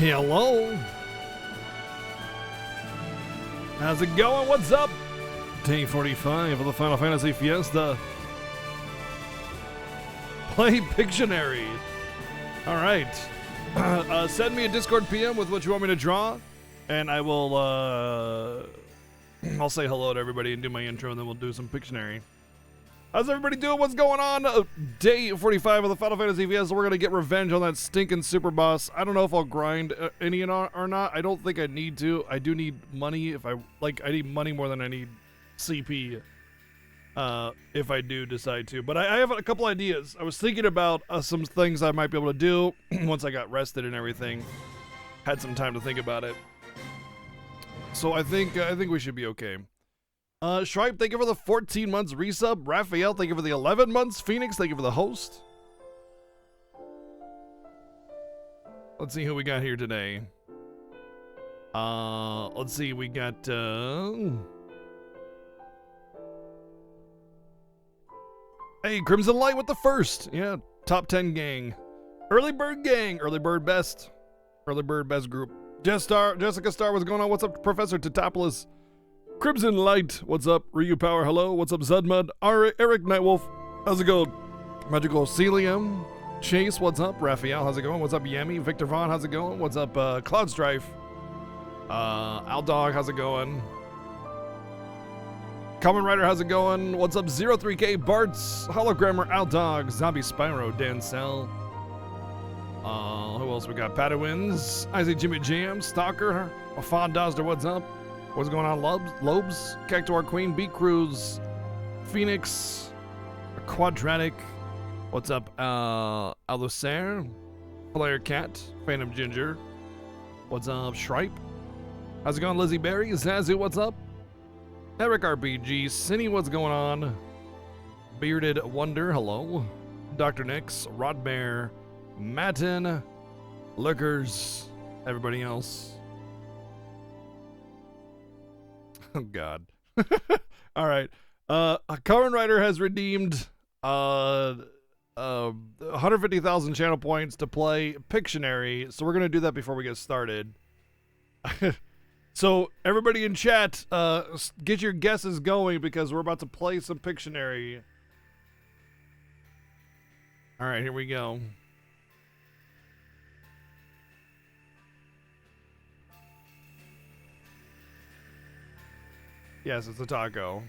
Hello. How's it going? What's up? Day 45 of the Final Fantasy Fiesta. Play Pictionary. All right. Send me a Discord PM with what you want me to draw, and I will, I'll say hello to everybody and do my intro, and then we'll do some Pictionary. How's everybody doing? What's going on? Day 45 of the Final Fantasy Fiesta. We're going to get revenge on that stinking super boss. I don't know if I'll grind any or not. I don't think I need to. I do need money. I need money more than I need CP. If I do decide to. But I have a couple ideas. I was thinking about some things I might be able to do once I got rested and everything. Had some time to think about it. So I think we should be okay. Shripe, thank you for the 14 months resub. Raphael, thank you for the 11 months. Phoenix, thank you for the host. Let's see who we got here today. Let's see, we got, hey, Crimson Light with the first. Yeah, top 10 gang. Early Bird gang. Early Bird best. Early Bird best group. Jessica Star, what's going on? What's up, Professor Tatopolis? Crimson Light, what's up? Ryu Power, hello. What's up, Zudmud? Eric Nightwolf, how's it going? Magical Celium. Chase, what's up? Raphael, how's it going? What's up, Yami? Victor Vaughn, how's it going? What's up, Cloud Strife? Aldog, how's it going? Common Rider, how's it going? What's up, 03K? Bart's, Hologrammer, Aldog, Zombie Spyro, Dancel. Who else we got? Padawins, Isaac Jimmy Jam, Stalker, Afon Dozder, what's up? What's going on, Lobes? Cactuar Queen, Beat Cruise, Phoenix, Quadratic. What's up, Alusair, Player Cat, Phantom Ginger. What's up, Shripe? How's it going, Lizzie Berry? Zazu, what's up? Eric RPG, Cinny, what's going on? Bearded Wonder, hello. Dr. Nix, Rodbear, Matin, Lurkers, everybody else. Oh, God. All right. Kamen Rider has redeemed 150,000 channel points to play Pictionary, so we're going to do that before we get started. So, everybody in chat, get your guesses going because we're about to play some Pictionary. All right, here we go. Yes, it's a taco.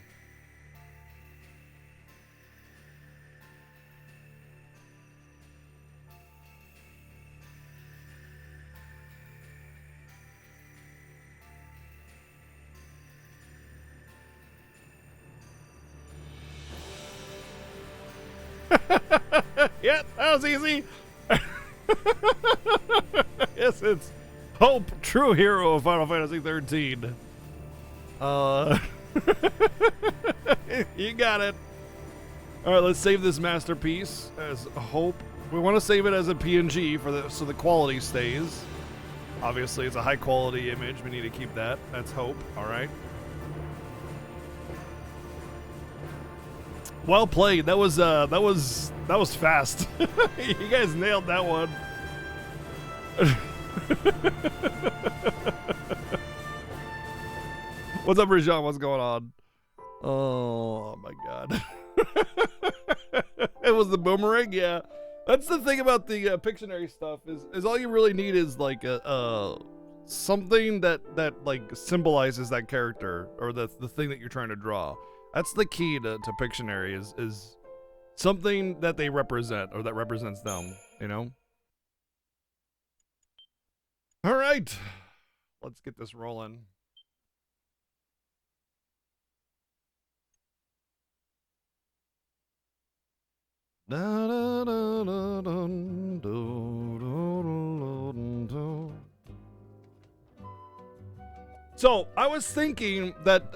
Yeah, that was easy. Yes, it's Hope, true hero of Final Fantasy 13. You got it. All right, let's save this masterpiece as Hope. We want to save it as a PNG so the quality stays. Obviously, it's a high quality image. We need to keep that. That's Hope. All right. Well played. That was fast. You guys nailed that one. What's up, Rajan? What's going on? Oh my God. It was the boomerang? Yeah. That's the thing about the Pictionary stuff is all you really need is like something that like symbolizes that character or the thing that you're trying to draw. That's the key to Pictionary is something that they represent or that represents them, you know? All right. Let's get this rolling. So I was thinking that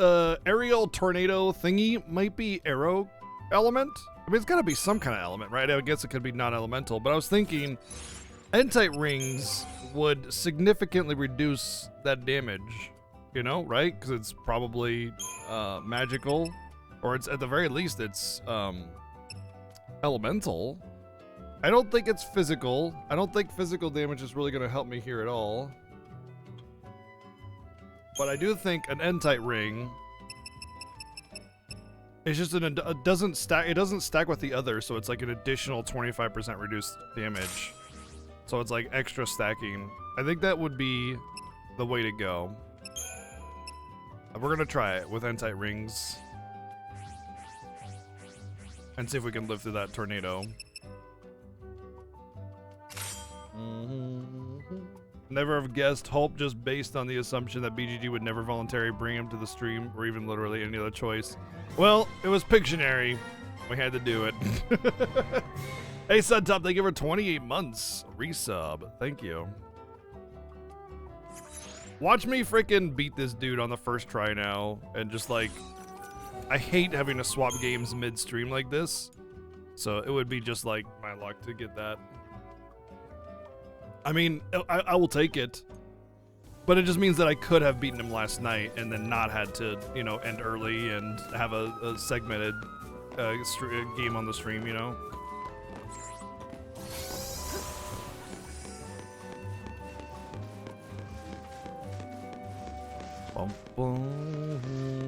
aerial tornado thingy might be arrow element. I mean, it's gotta be some kind of element, right? I guess it could be non-elemental, but I was thinking Entite rings would significantly reduce that damage, you know, right? Because it's probably magical, or it's at the very least it's elemental. I don't think it's physical. I don't think physical damage is really going to help me here at all. But I do think an N-type ring. It's just it doesn't stack. It doesn't stack with the other, so it's like an additional 25% reduced damage. So it's like extra stacking. I think that would be the way to go. We're gonna try it with N-type rings and see if we can live through that tornado. Never have guessed Hulk just based on the assumption that BGG would never voluntarily bring him to the stream or even literally any other choice. Well, it was Pictionary. We had to do it. Hey, Sudtop, thank you for 28 months. Resub. Thank you. Watch me freaking beat this dude on the first try now. And just like, I hate having to swap games mid-stream like this. So it would be just like my luck to get that. I mean, I will take it, but it just means that I could have beaten him last night and then not had to, you know, end early and have a segmented game on the stream, you know?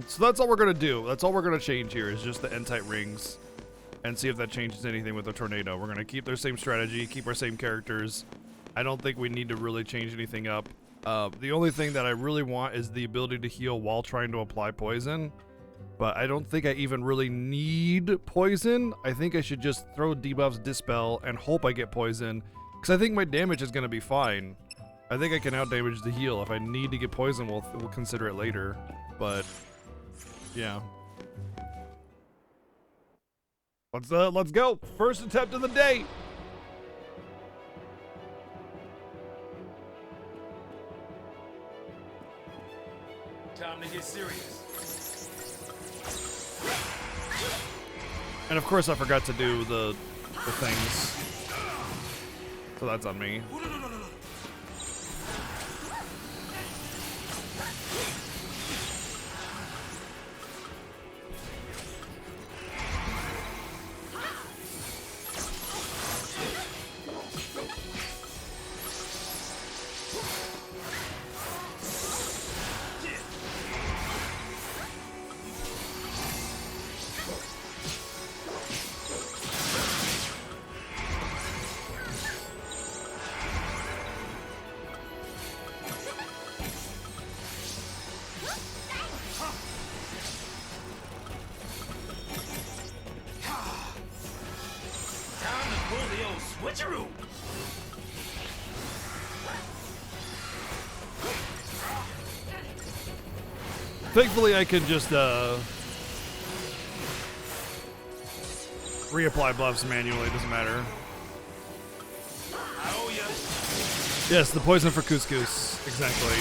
So that's all we're gonna do. That's all we're gonna change here is just the N-type rings and see if that changes anything with the tornado. We're gonna keep their same strategy, keep our same characters. I don't think we need to really change anything up. The only thing that I really want is the ability to heal while trying to apply poison. But I don't think I even really need poison. I think I should just throw debuffs, dispel, and hope I get poison. Because I think my damage is going to be fine. I think I can outdamage the heal. If I need to get poison, we'll consider it later. But, yeah. Let's go. First attempt of the day. Time to get serious. And of course I forgot to do the things. So that's on me. Thankfully, I can just reapply buffs manually. It doesn't matter. Oh, yeah. Yes, the poison for couscous. Exactly.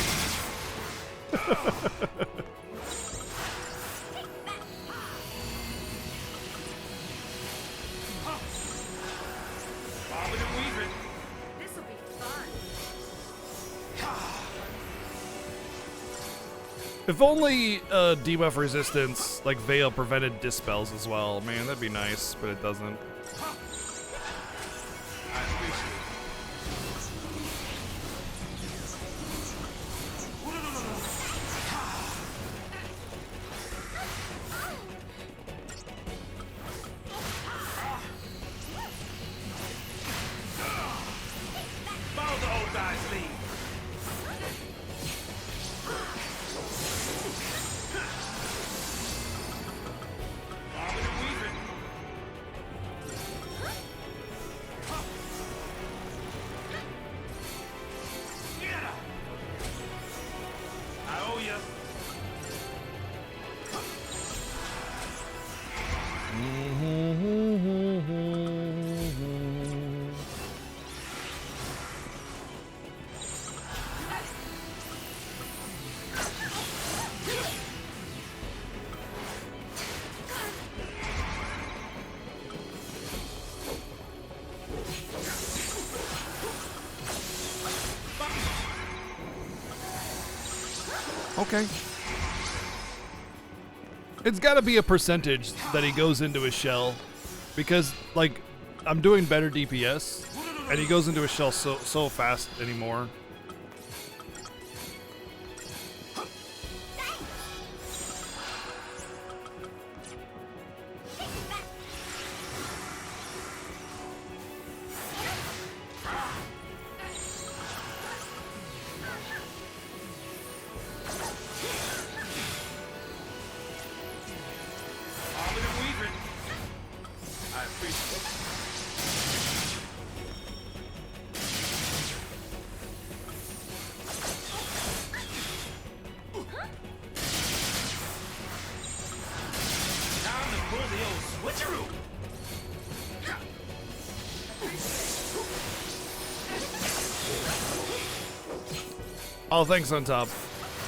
This'll be fun. If only debuff resistance, like Veil, prevented dispels as well. Man, that'd be nice, but it doesn't. Follow the old guy's lead. Okay. It's got to be a percentage that he goes into his shell, because like I'm doing better DPS, and he goes into his shell so fast anymore. Oh, thanks on top.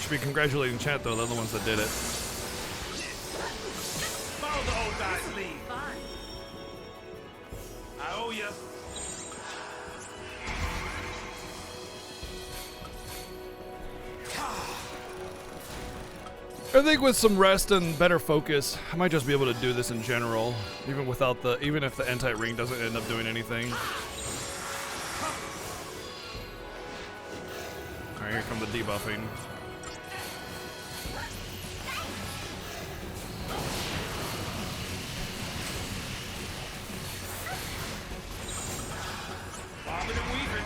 Should be congratulating chat though. They're the ones that did it. Follow the old guy's lead. Fun. I owe ya. I think with some rest and better focus, I might just be able to do this in general, even without the, even if the anti-ring doesn't end up doing anything. All right, here come the debuffing. Bobbing and weaving.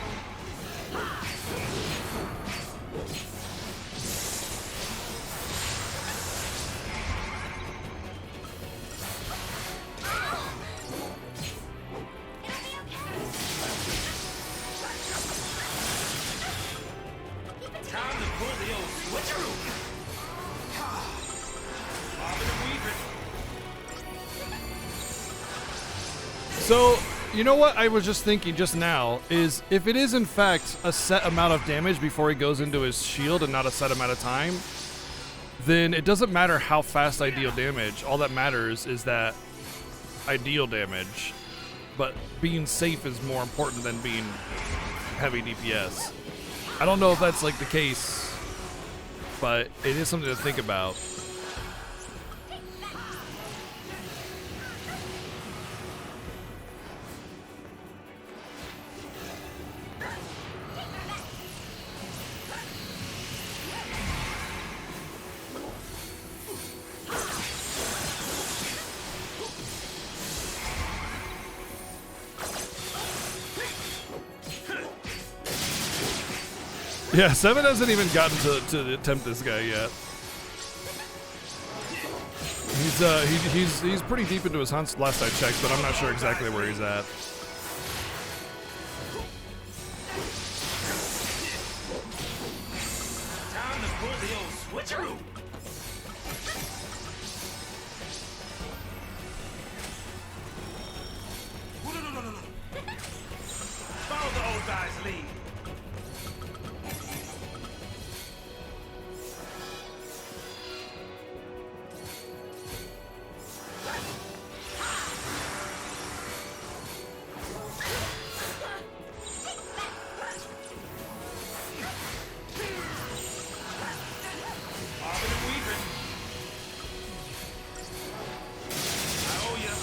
Time to pull the old switcheroo. Bobbing and weaving. So, you know what I was just thinking just now is if it is in fact a set amount of damage before he goes into his shield and not a set amount of time, then it doesn't matter how fast I deal damage. All that matters is that I deal damage. But being safe is more important than being heavy DPS. I don't know if that's like the case, but it is something to think about. Yeah, 7 hasn't even gotten to attempt this guy yet. He's pretty deep into his hunts last I checked, but I'm not sure exactly where he's at. Time to pull the old switcheroo. No. Follow the old guy's lead. Bobbing and weaving. I owe ya.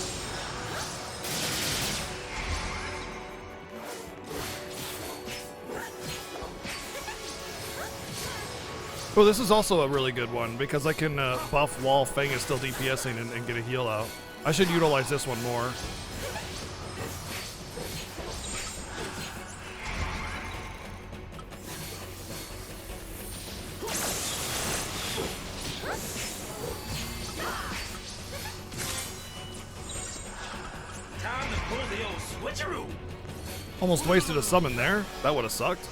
Well, this is also a really good one because I can buff while Fang is still DPSing and get a heal out. I should utilize this one more. Time to pull the old switcheroo. Almost wasted a summon there. That would have sucked.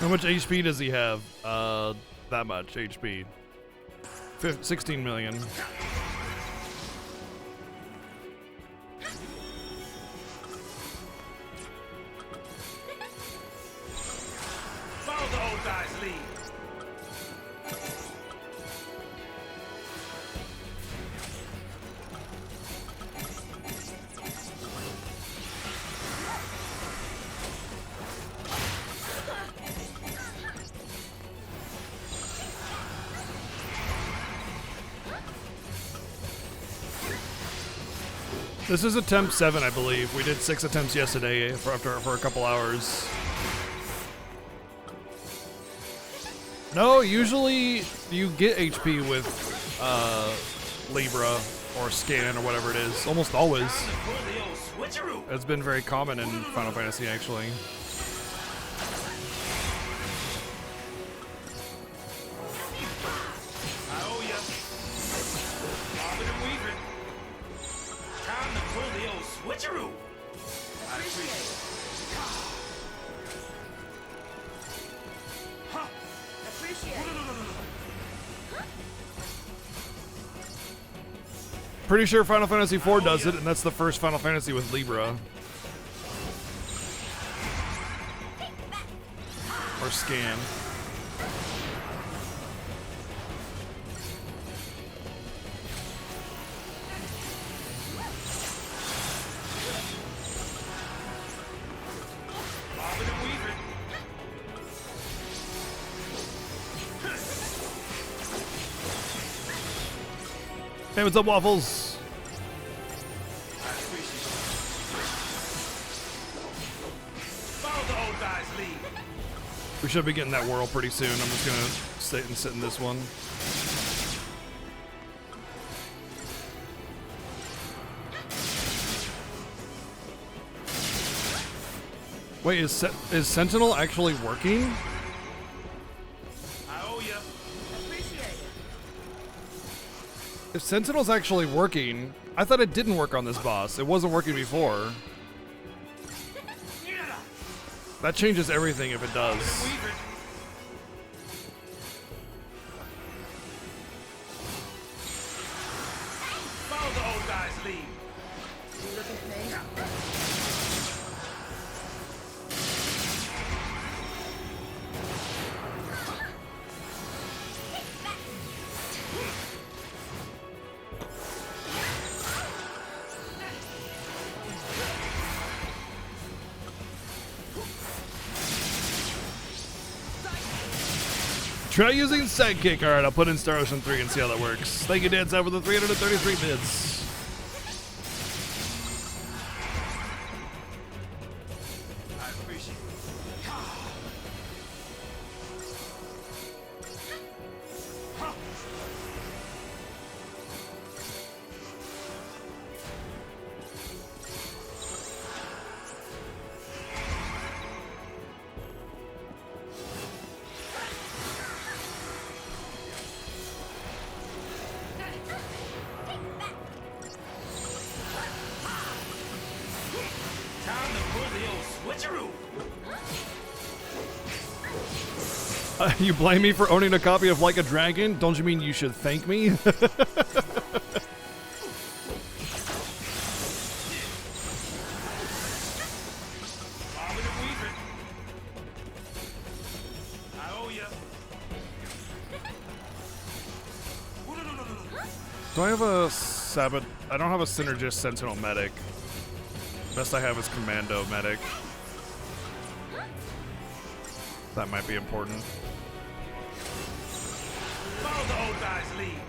How much HP does he have? That much HP. 16 million. Follow the old guy's lead. This is attempt 7, I believe. We did 6 attempts yesterday for a couple hours. No, usually you get HP with Libra or Scan or whatever it is. Almost always. Time to pull the old switcheroo. It's been very common in Final Fantasy, actually. I owe ya. Bobbing and weaving. Time to pull the old switcheroo. I appreciate it. Huh. Appreciate it. Pretty sure Final Fantasy IV does it, and that's the first Final Fantasy with Libra. Or Scan. Bobbing and weaving. Hey, what's up, Waffles? I appreciate it. Follow the old guy's lead. We should be getting that whirl pretty soon. I'm just gonna sit in this one. Wait, is Sentinel actually working? I owe ya. Appreciate it. If Sentinel's actually working, I thought it didn't work on this boss. It wasn't working before. Yeah. That changes everything if it does. Weaving. Follow the old guy's lead. You looking for me? Try using Sidekick. Alright, I'll put in Star Ocean 3 and see how that works. Thank you, Dan Side, for the 333 bids. I appreciate it. Huh. Time to pull the old switcheroo. You blame me for owning a copy of Like a Dragon? Don't you mean you should thank me? Bobbing and weaving. I owe ya. Do I have a Sabbath? I don't have a Synergist Sentinel Medic. Best I have is Commando Medic. That might be important. Follow the old guy's lead.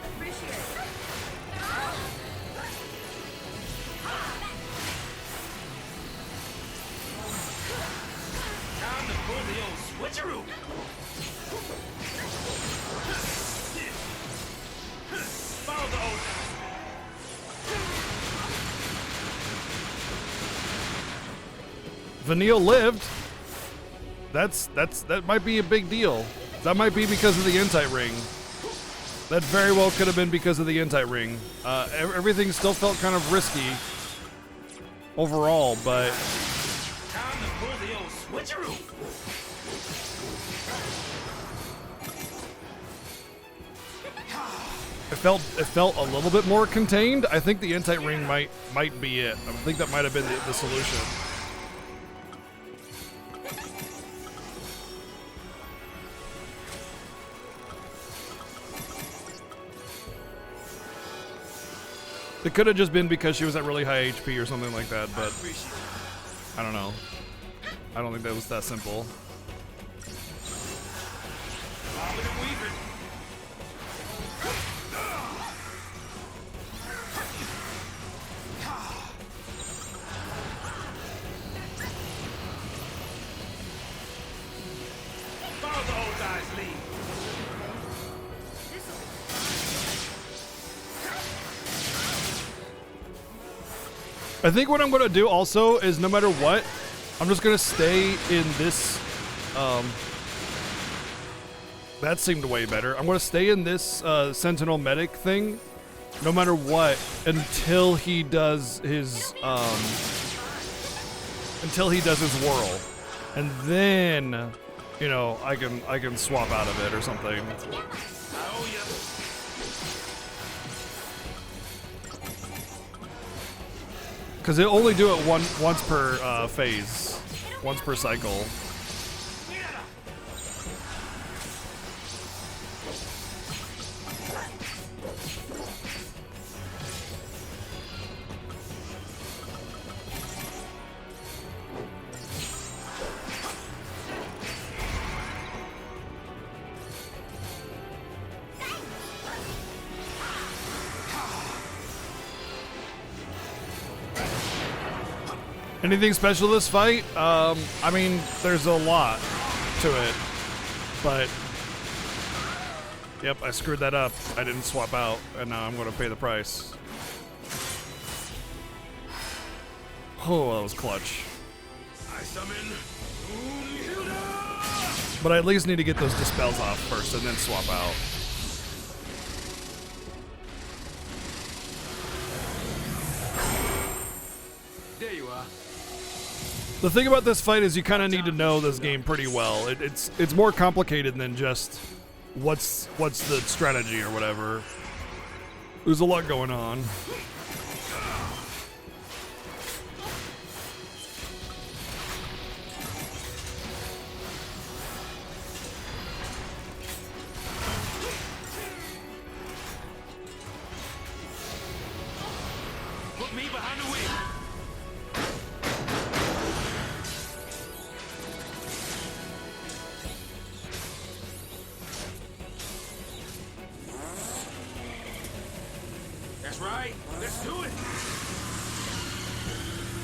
Appreciate it. Time to pull the old switcheroo. Follow the old guy. Vanille lived. That might be a big deal. That might be because of the Entite ring. That very well could have been because of the Entite ring. Everything still felt kind of risky overall, but Time to pull the old switcheroo. it felt a little bit more contained. I think the Entite ring might be it. I think that might have been the solution. It could have just been because she was at really high HP or something like that, but I don't know. I don't think that was that simple. Bobbing and weaving. Follow the old guy's lead. I think what I'm going to do also is no matter what, I'm just going to stay in this, that seemed way better. I'm going to stay in this Sentinel Medic thing no matter what until he does his, whirl. And then, you know, I can swap out of it or something. I owe ya. Because they only do it once per phase, once per cycle. Anything special this fight? I mean, there's a lot to it, but yep, I screwed that up. I didn't swap out, and now I'm going to pay the price. Oh, that was clutch. I summon. But I at least need to get those dispels off first, and then swap out. There you are. The thing about this fight is you kind of need to know this game pretty well. It's more complicated than just what's the strategy or whatever. There's a lot going on. Put me behind the wheel. That's right. Let's do it.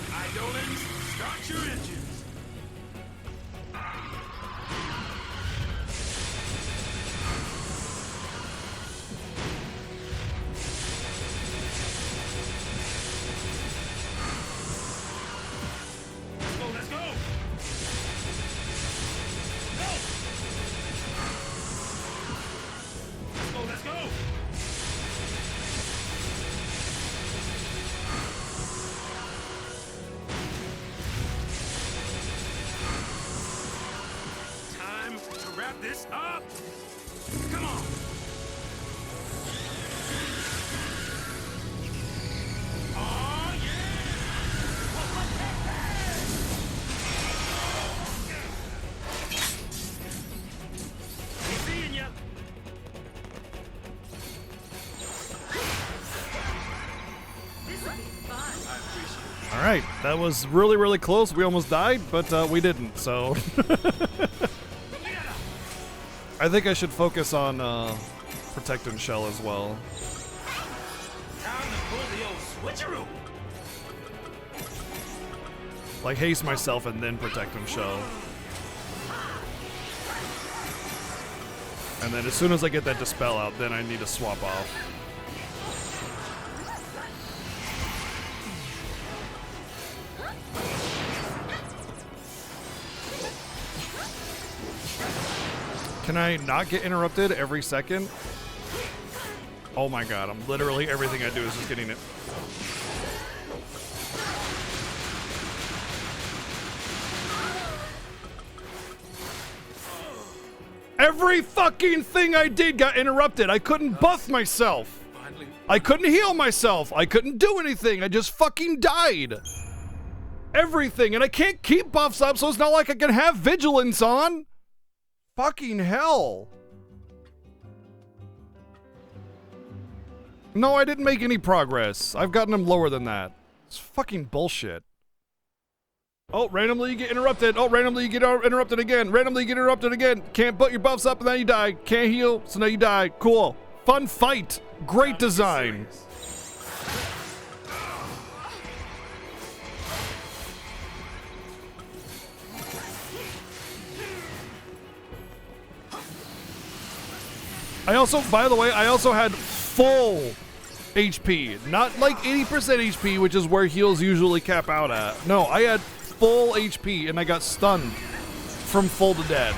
Eidolons, start your engines. Let's go, let's go. Go. Let's go, let's go. Time to wrap this up. Come on. Oh, yeah. We're seeing ya. This will be fun. I appreciate it. All right, that was really, really close. We almost died, but we didn't, so. I think I should focus on Protect and Shell as well. Time to pull the old switcheroo. Like, haste myself and then Protect and Shell. And then as soon as I get that Dispel out, then I need to swap off. Can I not get interrupted every second? Oh my god, I'm literally everything I do is just getting it. Every fucking thing I did got interrupted. I couldn't buff myself. I couldn't heal myself. I couldn't do anything. I just fucking died. Everything. And I can't keep buffs up, so it's not like I can have vigilance on. Fucking hell. No, I didn't make any progress. I've gotten them lower than that. It's fucking bullshit. Oh, randomly you get interrupted. Oh, randomly you get interrupted again. Randomly you get interrupted again. Can't put your buffs up and then you die. Can't heal, so now you die. Cool. Fun fight. Great design. I also, by the way, I also had full HP. Not like 80% HP, which is where heals usually cap out at. No, I had full HP and I got stunned from full to dead.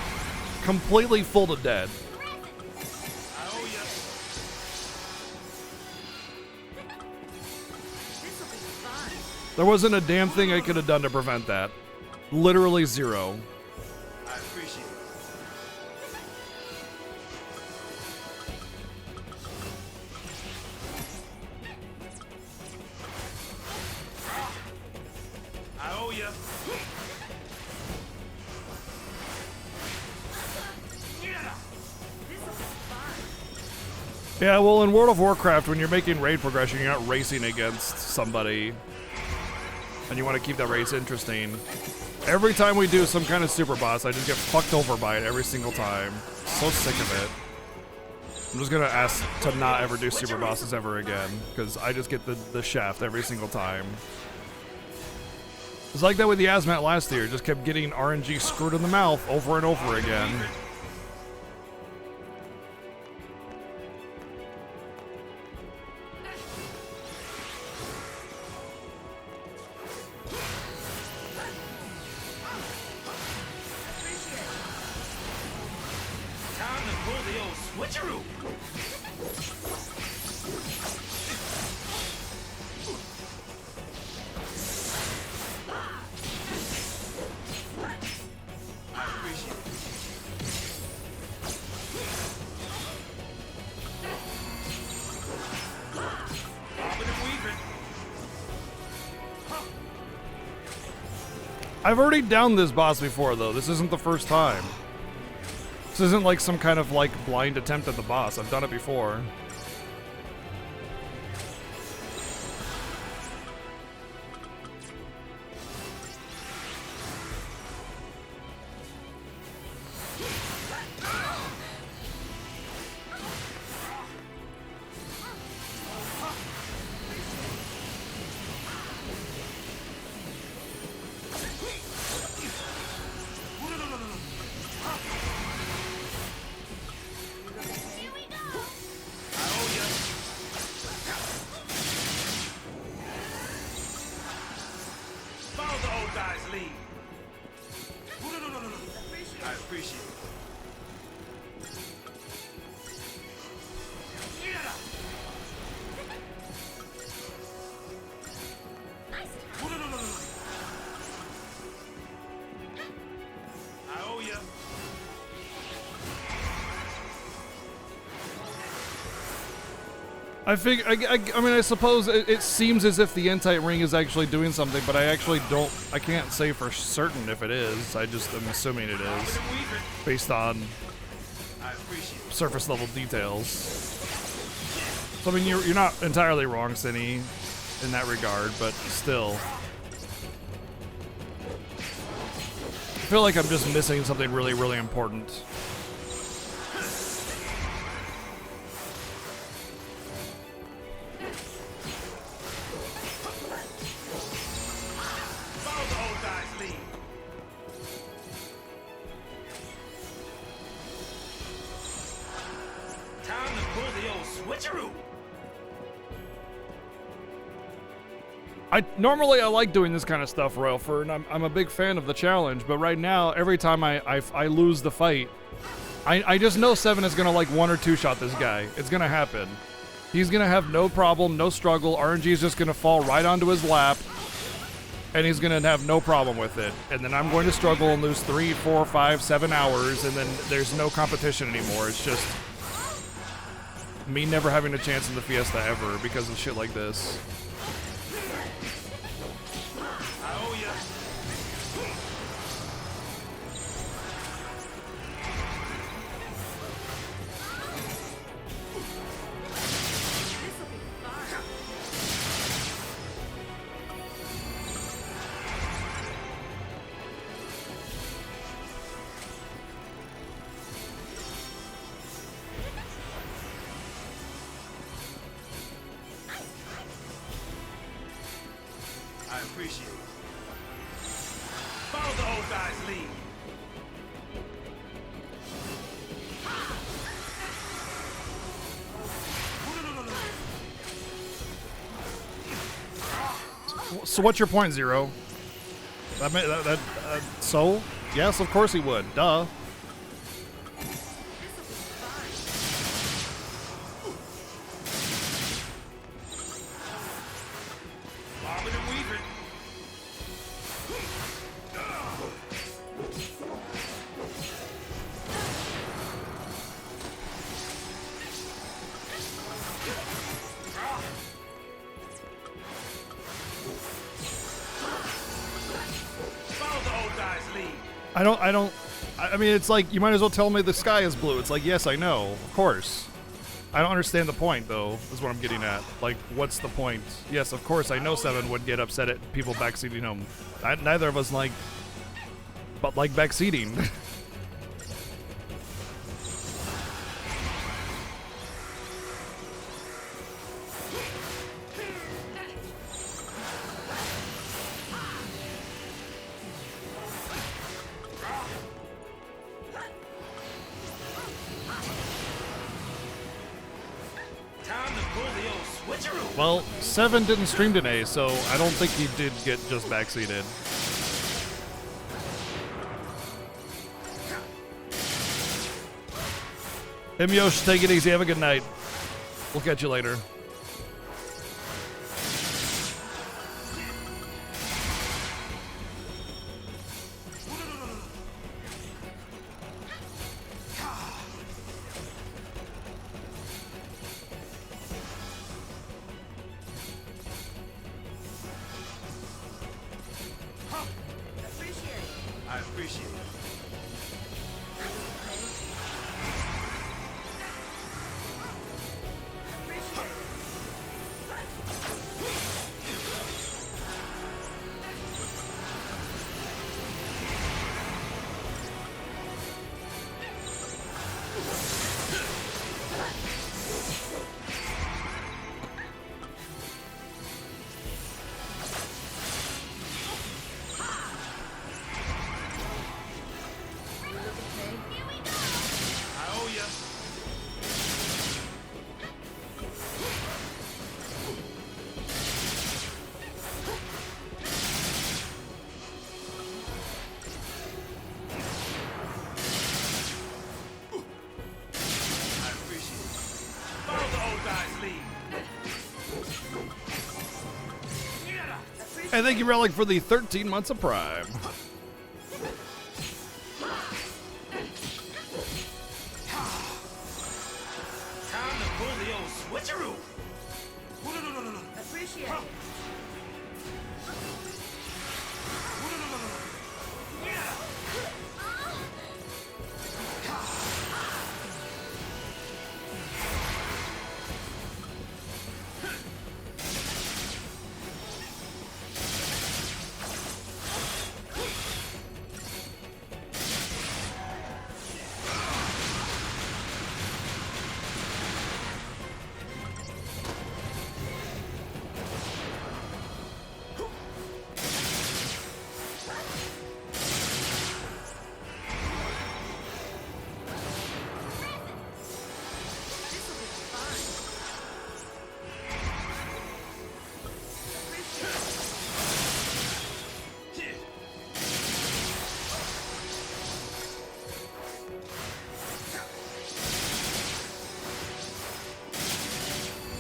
Completely full to dead. There wasn't a damn thing I could have done to prevent that. Literally zero. I appreciate it. I owe ya. Yeah, well, in World of Warcraft, when you're making raid progression, you're not racing against somebody. And you want to keep that race interesting. Every time we do some kind of super boss, I just get fucked over by it every single time. So sick of it. I'm just gonna ask to not ever do super bosses ever again, because I just get the shaft every single time. It's like that with the Azmat last year, just kept getting RNG screwed in the mouth over and over again. Time to pull the old switcheroo. I appreciate it. Bobbing and weaving. I've already downed this boss before, though. This isn't the first time. This isn't like some kind of like blind attempt at the boss. I've done it before. I owe ya. Follow the old guy's lead. I appreciate it. I owe ya. I mean, I suppose it seems as if the Entite ring is actually doing something, but I actually don't. I can't say for certain if it is. I just am assuming it is, based on I appreciate it. surface level details. So I mean, you're not entirely wrong, Cinny, in that regard, but still. I feel like I'm just missing something really, really important. Follow the old guy's lead. Time to pull the old switcheroo. Normally I like doing this kind of stuff, Royalford, and I'm a big fan of the challenge, but right now, every time I lose the fight, I just know Seven is gonna like one or two shot this guy. It's gonna happen. He's gonna have no problem, no struggle. RNG is just gonna fall right onto his lap, and he's gonna have no problem with it. And then I'm going to struggle and lose 3, 4, 5, 7 hours, and then there's no competition anymore. It's just me never having a chance in the Fiesta ever because of shit like this. I owe ya. This'll be fun. I appreciate it. Follow the old guy's lead. So what's your point, Zero? So? Yes, of course he would. Duh. This'll be fun. Bobbing and weaving. Follow the old guy's lead. I mean, it's like, you might as well tell me the sky is blue. It's like, yes, I know. Of course. I don't understand the point, though, is what I'm getting at. Like, what's the point? Yes, of course, I know Seven would get upset at people backseating him. Neither of us like backseating. Time to pull the old switcheroo. Well, Seven didn't stream today, so I don't think he did get just backseated. Yosh, take it easy. Have a good night. We'll catch you later. Appreciate it. I appreciate it. Appreciate it. I owe ya. I appreciate it. Follow the old guy's lead. And thank you, Relic, for the 13 months of Prime. Time to pull the old switcheroo. Appreciate it.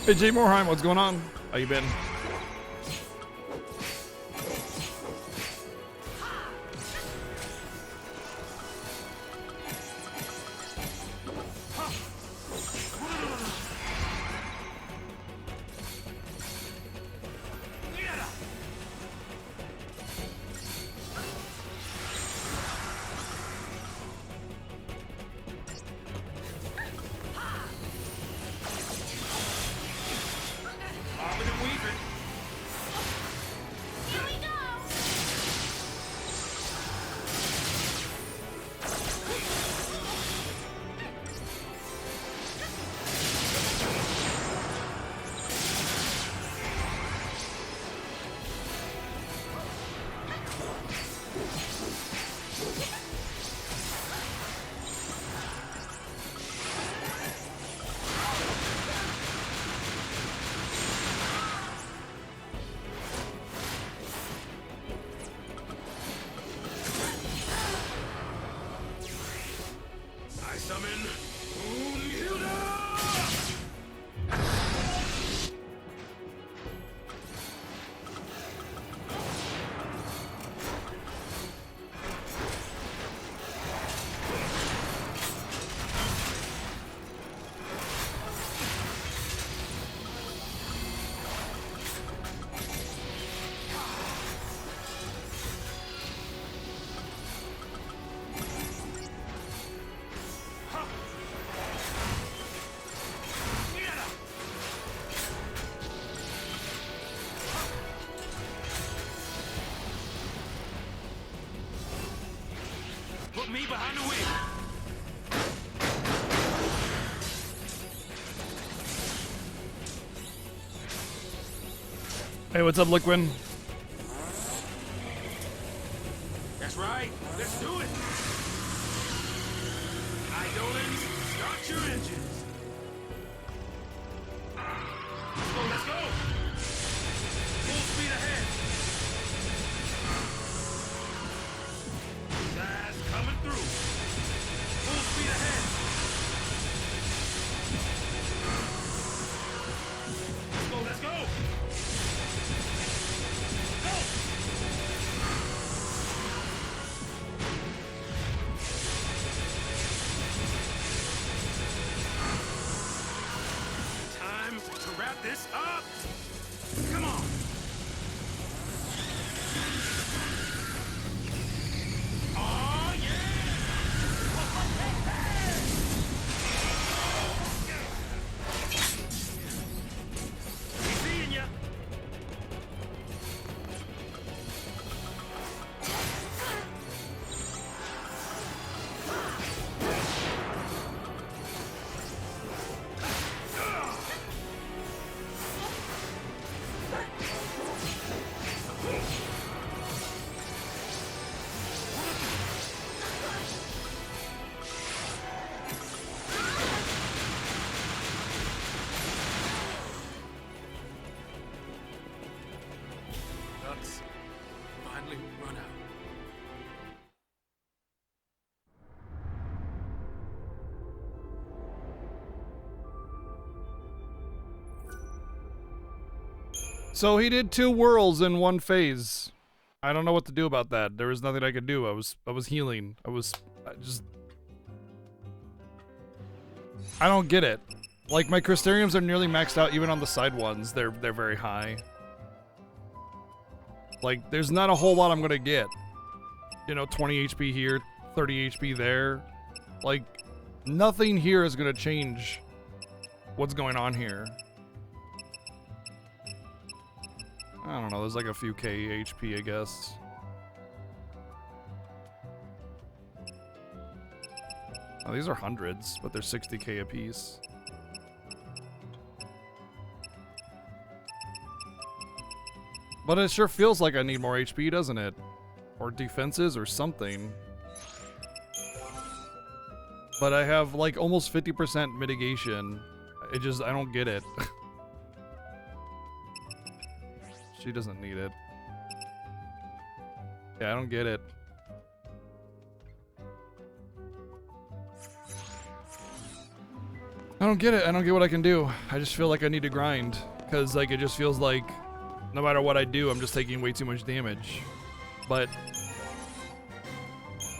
Hey, Jay Morheim, what's going on? How you been? Bobbing and weaving. Here we go! I summon Moonhilda! Put me behind the wheel. Hey, what's up, Liquin? That's right. Let's do it. Idolins, start your engines. Let's go. Full speed ahead. Guys coming through. Full speed ahead. Let's go. Go. Time to wrap this up. Come on. Oh, yeah. Seeing ya. Nuts finally run out. So he did 2 whirls in 1 phase. I don't know what to do about that. There was nothing I could do. I was healing. I don't get it. Like, my Crystariums are nearly maxed out even on the side ones. They're very high. Like, there's not a whole lot I'm gonna get. You know, 20 HP here, 30 HP there. Like, nothing here is gonna change what's going on here. I don't know, there's like a few K HP, I guess. Oh, these are hundreds, but they're 60k apiece. But it sure feels like I need more HP, doesn't it? Or defenses or something. But I have like almost 50% mitigation. I don't get it. She doesn't need it. Yeah, I don't get it. I don't get it. I don't get what I can do. I just feel like I need to grind. Because, like, it just feels like no matter what I do, I'm just taking way too much damage. But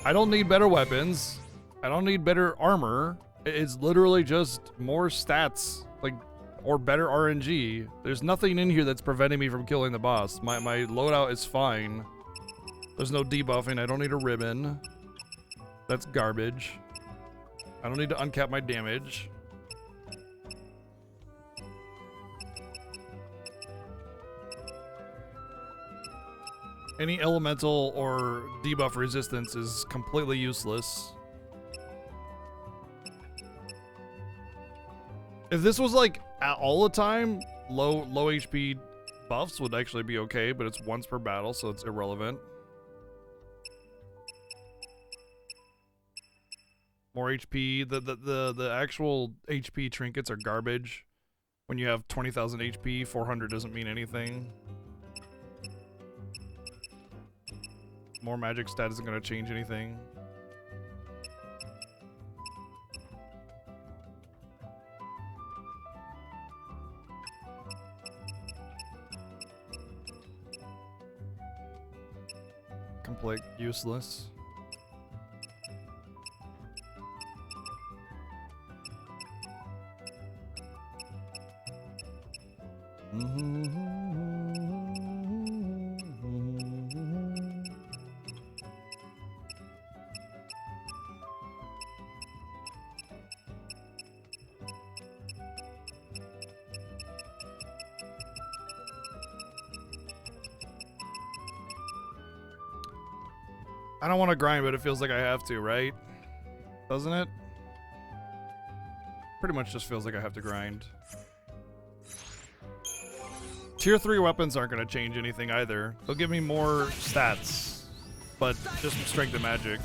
I don't need better weapons. I don't need better armor. It's literally just more stats, like, or better RNG. There's nothing in here that's preventing me from killing the boss. My loadout is fine. There's no debuffing. I don't need a ribbon. That's garbage. I don't need to uncap my damage. Any elemental or debuff resistance is completely useless. If this was like all the time, low HP buffs would actually be okay, but it's once per battle, so it's irrelevant. More HP. The actual HP trinkets are garbage. When you have 20,000 HP, 400 doesn't mean anything. More magic stat isn't going to change anything. Complete useless. I don't want to grind, but it feels like I have to, right? Doesn't it? Pretty much just feels like I have to grind. Tier 3 weapons aren't going to change anything either. They'll give me more stats, but just strength and magic.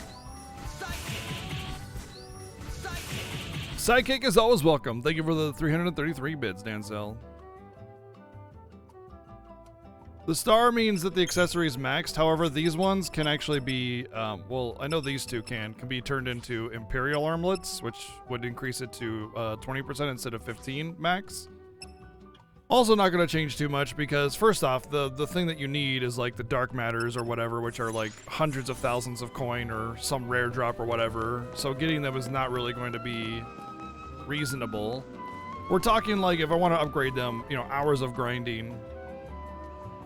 Sidekick is always welcome. Thank you for the 333 bits, Dancel. The star means that the accessory is maxed. However, these ones can actually be, well, I know these two can be turned into Imperial armlets, which would increase it to 20% instead of 15 max. Also not going to change too much because, first off, the thing that you need is like the dark matters or whatever, which are like hundreds of thousands of coin or some rare drop or whatever. So getting them is not really going to be reasonable. We're talking like if I want to upgrade them, you know, hours of grinding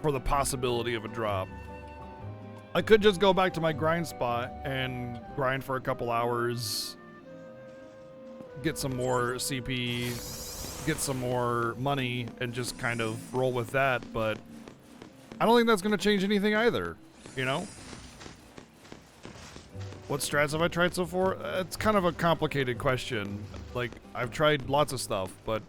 for the possibility of a drop. I could just go back to my grind spot and grind for a couple hours, get some more CP, get some more money, and just kind of roll with that, but I don't think that's going to change anything either, you know? What strats have I tried so far? It's kind of a complicated question. Like, I've tried lots of stuff, but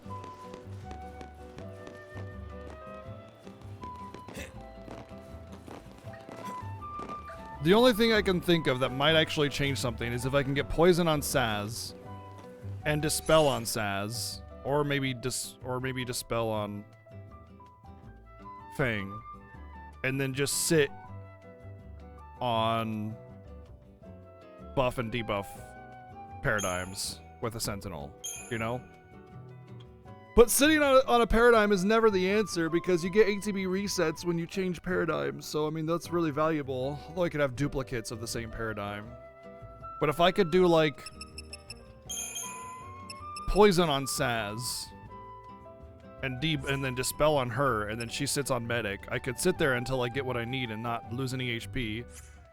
the only thing I can think of that might actually change something is if I can get poison on Saz and dispel on Saz, or maybe dispel on Fang, and then just sit on buff and debuff paradigms with a Sentinel, you know? But sitting on a paradigm is never the answer because you get ATB resets when you change paradigms. So, I mean, that's really valuable. Although I could have duplicates of the same paradigm. But if I could do, like, poison on Saz and then dispel on her, and then she sits on medic, I could sit there until I get what I need and not lose any HP.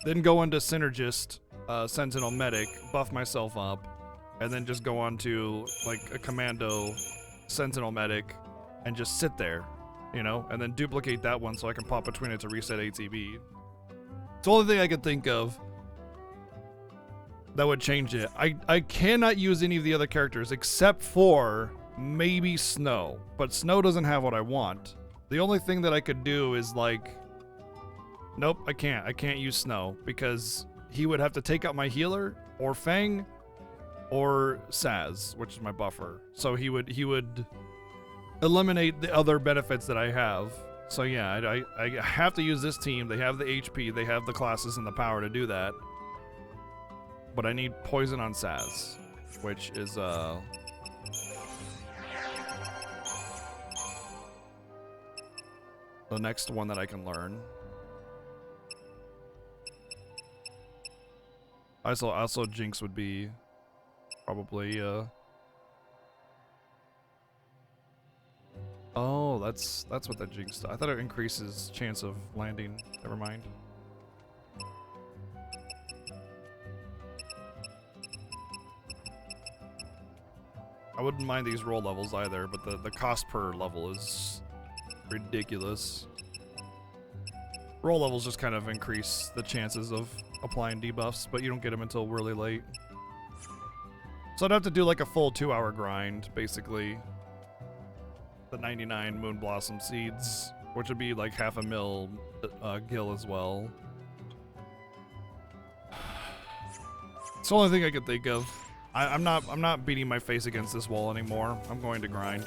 Then go into synergist, sentinel medic, buff myself up, and then just go on to, like, a commando sentinel medic and just sit there, you know, and then duplicate that one so I can pop between it to reset ATB. It's the only thing I could think of that would change it. I cannot use any of the other characters except for maybe Snow, but Snow doesn't have what I want. The only thing that I could do is like, nope, I can't use Snow because he would have to take out my healer or Fang or Saz, which is my buffer. So he would eliminate the other benefits that I have. So yeah, I have to use this team. They have the HP, they have the classes and the power to do that. But I need poison on Saz, which is The next one that I can learn. Also Jinx would be probably oh, that's what that Jinx does. I thought it increases chance of landing. Never mind. I wouldn't mind these roll levels either, but the cost per level is ridiculous. Roll levels just kind of increase the chances of applying debuffs, but you don't get them until really late. So I'd have to do like a full 2-hour grind, basically. The 99 Moon Blossom Seeds, which would be like half a mil gil as well. It's the only thing I could think of. I'm not beating my face against this wall anymore. I'm going to grind.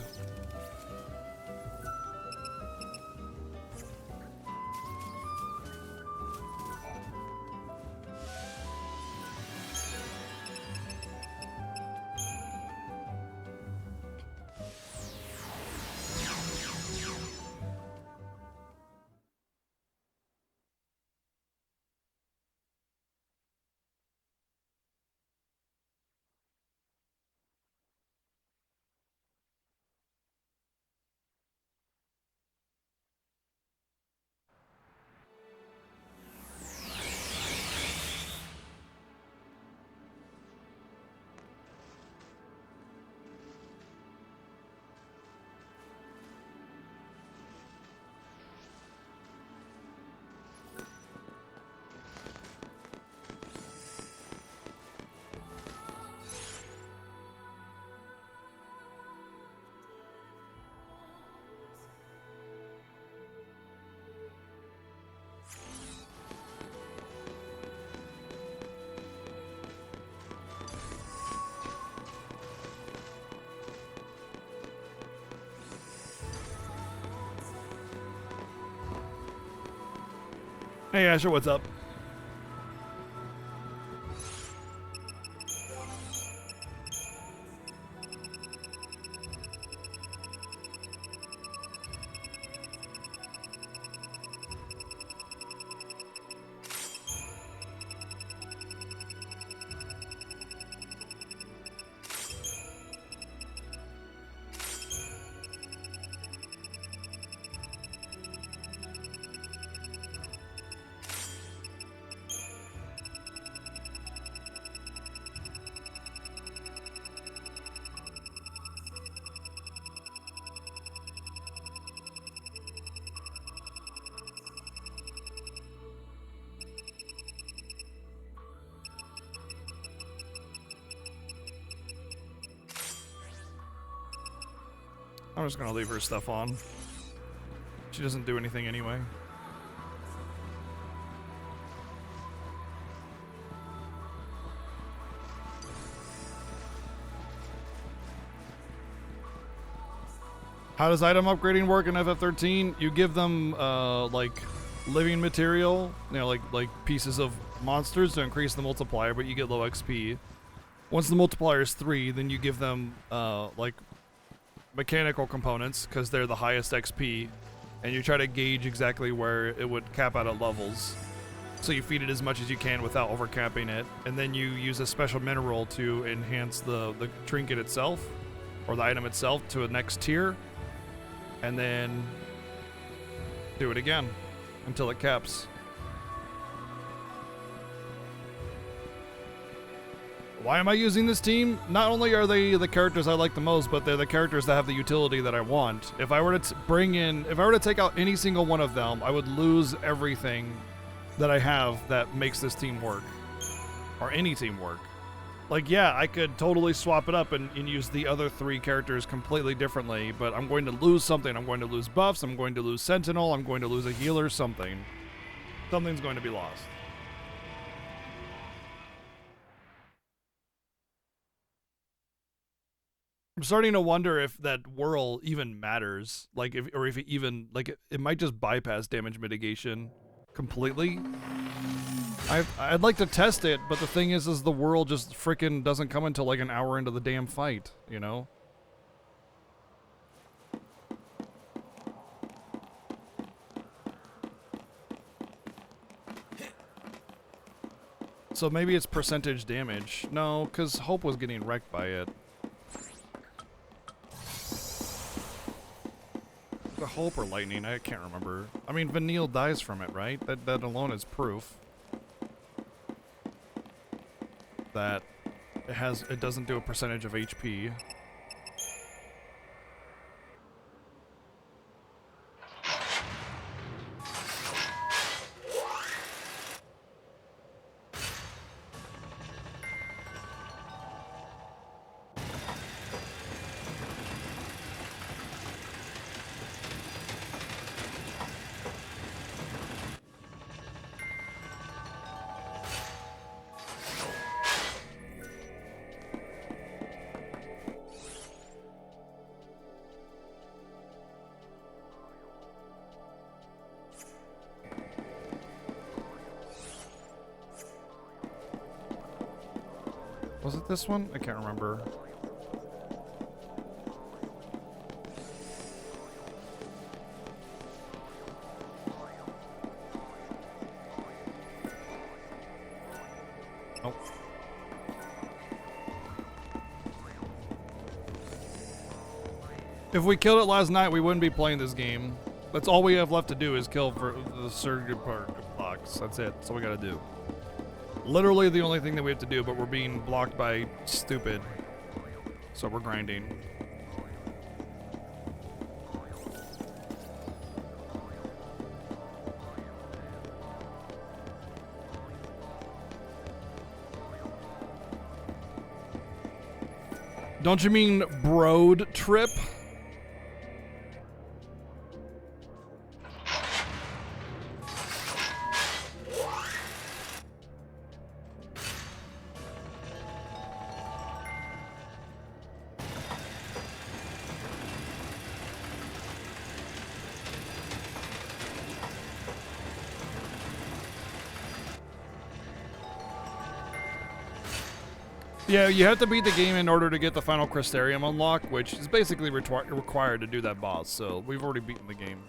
Hey Asher, what's up? I'm just gonna leave her stuff on. She doesn't do anything anyway. How does item upgrading work in FF13? You give them like living material, you know, like pieces of monsters to increase the multiplier, but you get low XP. Once the multiplier is 3, then you give them like mechanical components because they're the highest XP, and you try to gauge exactly where it would cap out at levels. So you feed it as much as you can without overcapping it, and then you use a special mineral to enhance the trinket itself, or the item itself, to a next tier, and then do it again until it caps. Why am I using this team? Not only are they the characters I like the most, but they're the characters that have the utility that I want. If I were to take out any single one of them, I would lose everything that I have that makes this team work. Or any team work. Like, yeah, I could totally swap it up and use the other 3 characters completely differently, but I'm going to lose something. I'm going to lose buffs, I'm going to lose Sentinel, I'm going to lose a healer, something. Something's going to be lost. I'm starting to wonder if that whirl even matters, like if it even, like it might just bypass damage mitigation completely. I'd like to test it, but the thing is the whirl just frickin' doesn't come until like an hour into the damn fight, you know? So maybe it's percentage damage. No, because Hope was getting wrecked by it. The Hope or Lightning, I can't remember. I mean, Vanille dies from it, right? That alone is proof that it doesn't do a percentage of HP. Was it this one? I can't remember. Oh. If we killed it last night, we wouldn't be playing this game. That's all we have left to do is kill for the surrogate part blocks. That's it. That's all we gotta do. Literally the only thing that we have to do, but we're being blocked by stupid. So we're grinding. Don't you mean broad trip? Yeah, you have to beat the game in order to get the final Crystarium unlock, which is basically required to do that boss, so we've already beaten the game.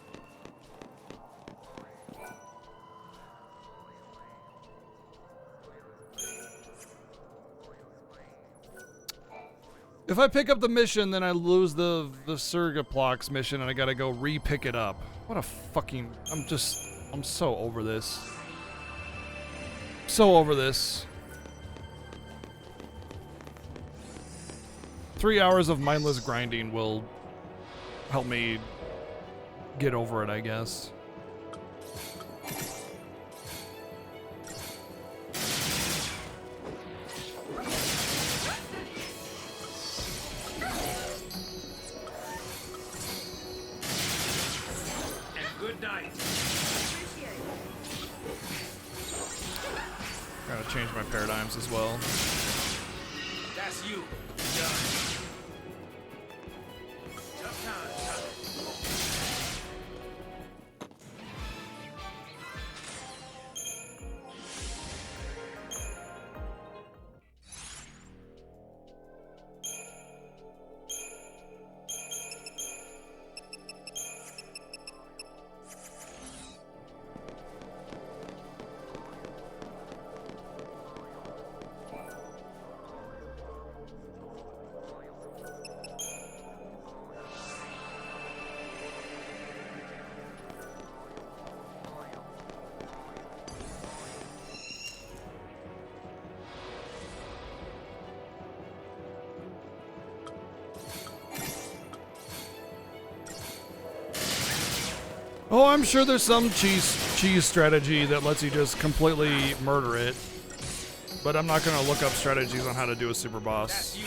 If I pick up the mission, then I lose the Surgaplox mission and I gotta go re-pick it up. What a fucking... I'm so over this. So over this. 3 hours of mindless grinding will help me get over it, I guess. And good night. Gotta change my paradigms as well. That's you. Done. Tough time. Oh, I'm sure there's some cheese strategy that lets you just completely murder it. But I'm not gonna look up strategies on how to do a super boss.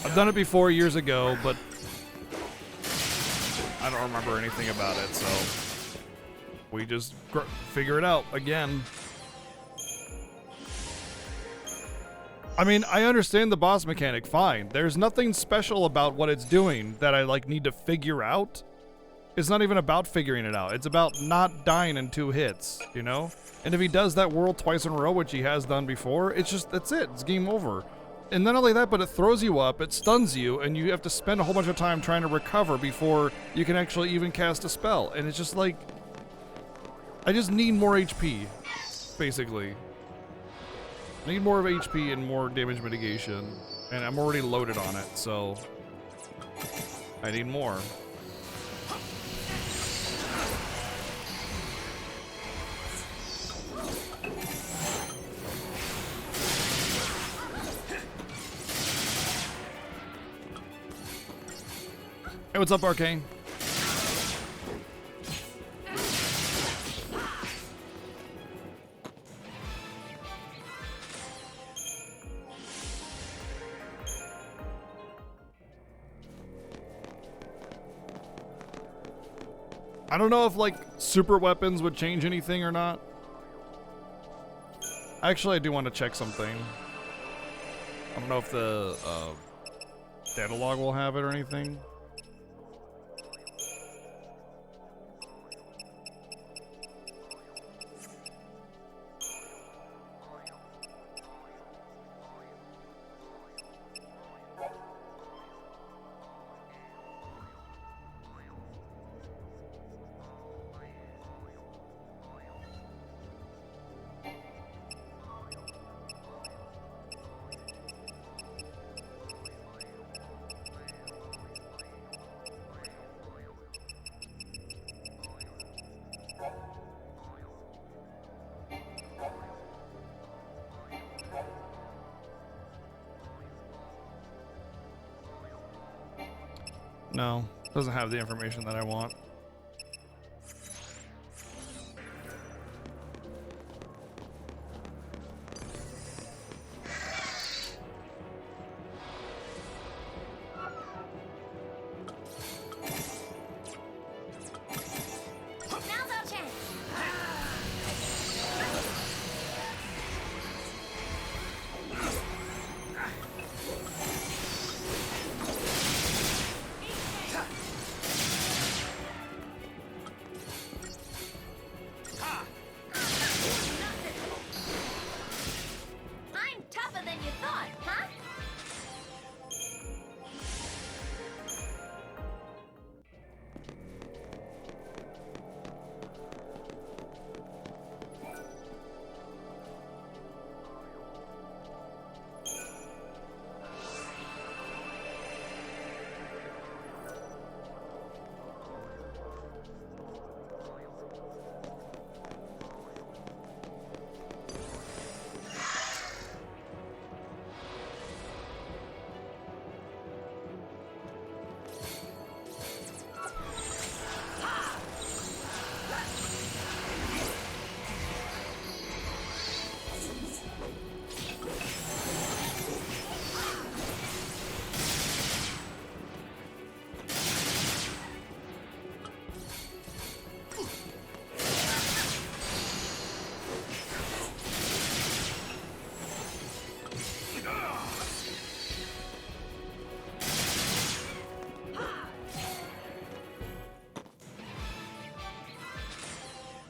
I've done it before years ago, but I don't remember anything about it, so we just figure it out again. I mean, I understand the boss mechanic, fine. There's nothing special about what it's doing that I like need to figure out. It's not even about figuring it out. It's about not dying in 2 hits, you know? And if he does that whirl twice in a row, which he has done before, it's just, that's it. It's game over. And not only that, but it throws you up, it stuns you, and you have to spend a whole bunch of time trying to recover before you can actually even cast a spell. And it's just like, I just need more HP, basically. I need more of HP and more damage mitigation. And I'm already loaded on it, so I need more. Hey, what's up, Arcane? I don't know if, like, super weapons would change anything or not. Actually, I do want to check something. I don't know if the data log will have it or anything. No, doesn't have the information that I want. Now's our chance. I'm tougher than you thought, huh?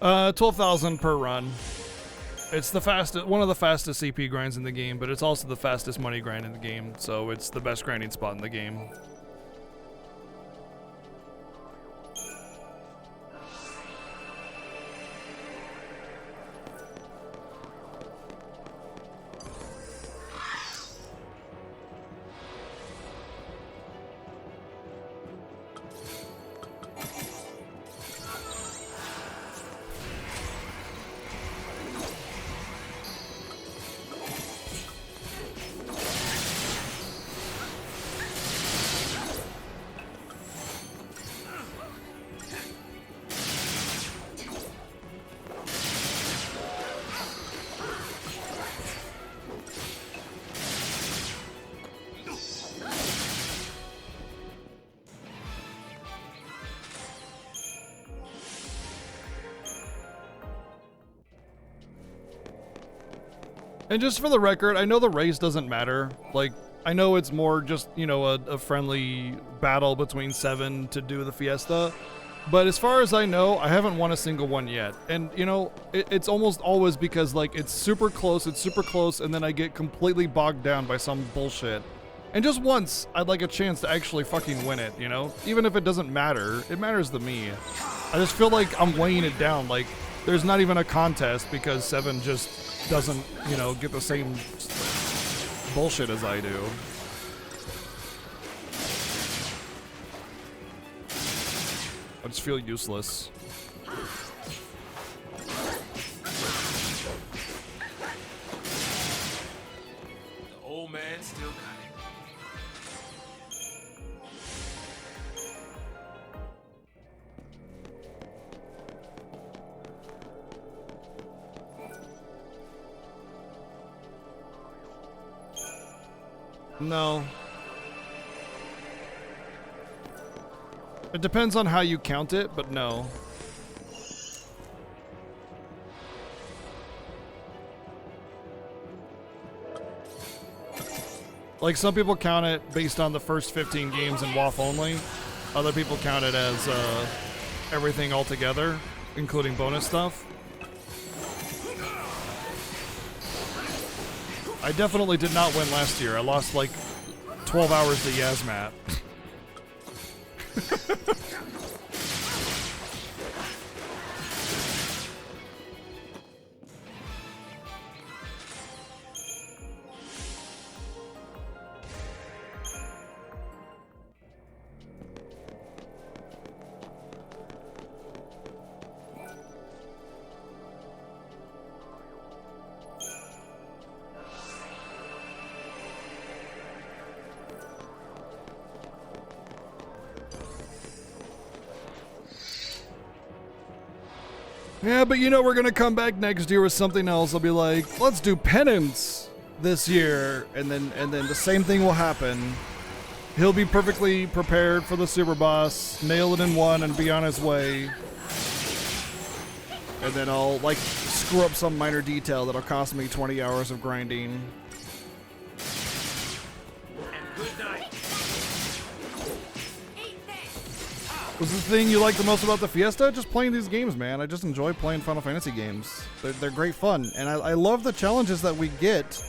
Uh, 12,000 per run. It's the fastest, one of the fastest CP grinds in the game, but it's also the fastest money grind in the game, so it's the best grinding spot in the game. And just for the record, I know the race doesn't matter. Like, I know it's more just, you know, a friendly battle between 7 to do the Fiesta. But as far as I know, I haven't won a single one yet. And, you know, it's almost always because, like, it's super close, and then I get completely bogged down by some bullshit. And just once, I'd like a chance to actually fucking win it, you know? Even if it doesn't matter, it matters to me. I just feel like I'm weighing it down, like, there's not even a contest because 7 just doesn't, you know, get the same bullshit as I do. I just feel useless. The old man still got it. No. It depends on how you count it, but no. Like, some people count it based on the first 15 games in WoF only. Other people count it as everything all together, including bonus stuff. I definitely did not win last year. I lost like 12 hours to Yazmat. Yeah, but you know we're gonna come back next year with something else. I'll be like, let's do penance this year, and then the same thing will happen. He'll be perfectly prepared for the super boss, nail it in one, and be on his way. And then I'll like screw up some minor detail that'll cost me 20 hours of grinding. And good night. What's the thing you like the most about the Fiesta? Just playing these games, man. I just enjoy playing Final Fantasy games. They're great fun, and I love the challenges that we get.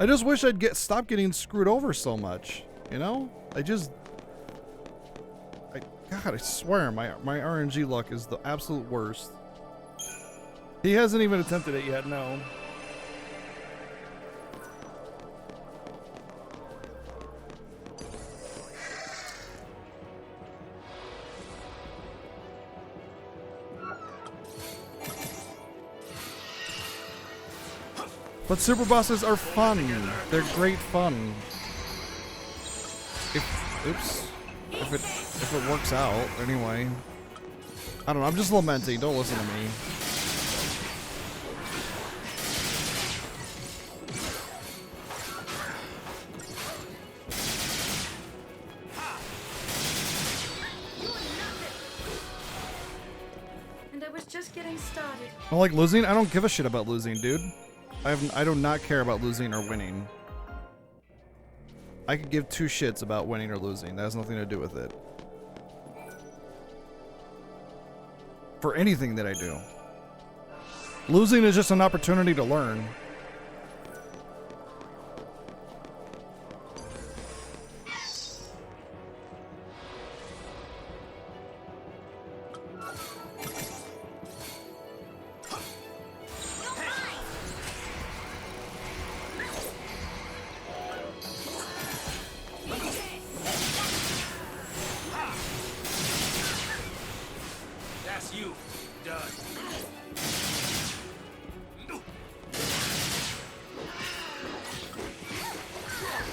I just wish I'd stop getting screwed over so much, you know? God, I swear, my RNG luck is the absolute worst. He hasn't even attempted it yet, no. But super bosses are fun. They're great fun. If it works out, anyway. I don't know, I'm just lamenting, don't listen to me. And I was just getting started. I like losing? I don't give a shit about losing, dude. I do not care about losing or winning. I could give two shits about winning or losing. That has nothing to do with it. For anything that I do. Losing is just an opportunity to learn.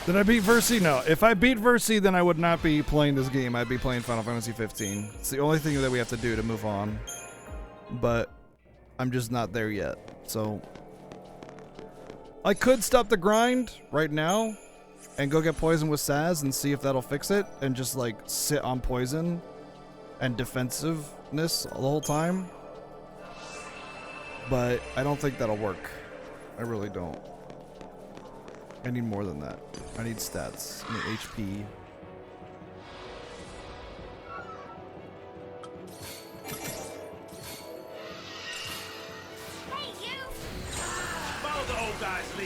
Did I beat Versi? No. If I beat Versi, then I would not be playing this game. I'd be playing Final Fantasy 15. It's the only thing that we have to do to move on. But I'm just not there yet. So I could stop the grind right now and go get poison with Saz and see if that'll fix it, and just like sit on poison and defensiveness the whole time. But I don't think that'll work. I really don't. I need more than that. I need stats. I need HP.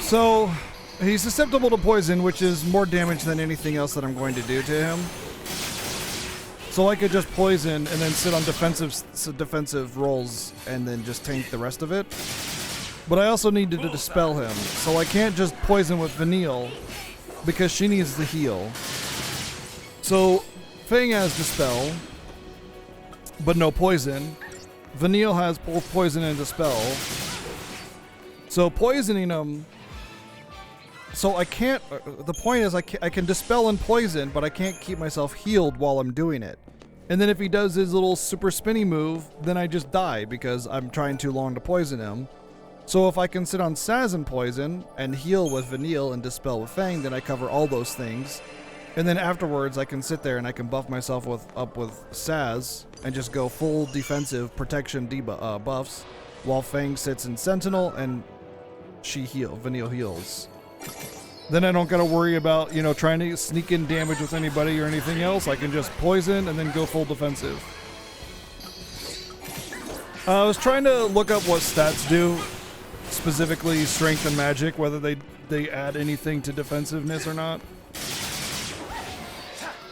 So, he's susceptible to poison, which is more damage than anything else that I'm going to do to him. So I could just poison and then sit on defensive rolls and then just tank the rest of it. But I also needed to dispel him, so I can't just poison with Vanille because she needs the heal. So Fang has dispel, but no poison. Vanille has both poison and dispel. So poisoning him. So I can't. The point is, I can dispel and poison, but I can't keep myself healed while I'm doing it. And then if he does his little super spinny move, then I just die because I'm trying too long to poison him. So if I can sit on Saz and poison and heal with Vanille and dispel with Fang, then I cover all those things. And then afterwards, I can sit there and I can buff myself up with Saz and just go full defensive protection buffs, while Fang sits in Sentinel and Vanille heals. Then I don't gotta worry about, trying to sneak in damage with anybody or anything else. I can just poison and then go full defensive. I was trying to look up what stats do, specifically strength and magic, whether they add anything to defensiveness or not.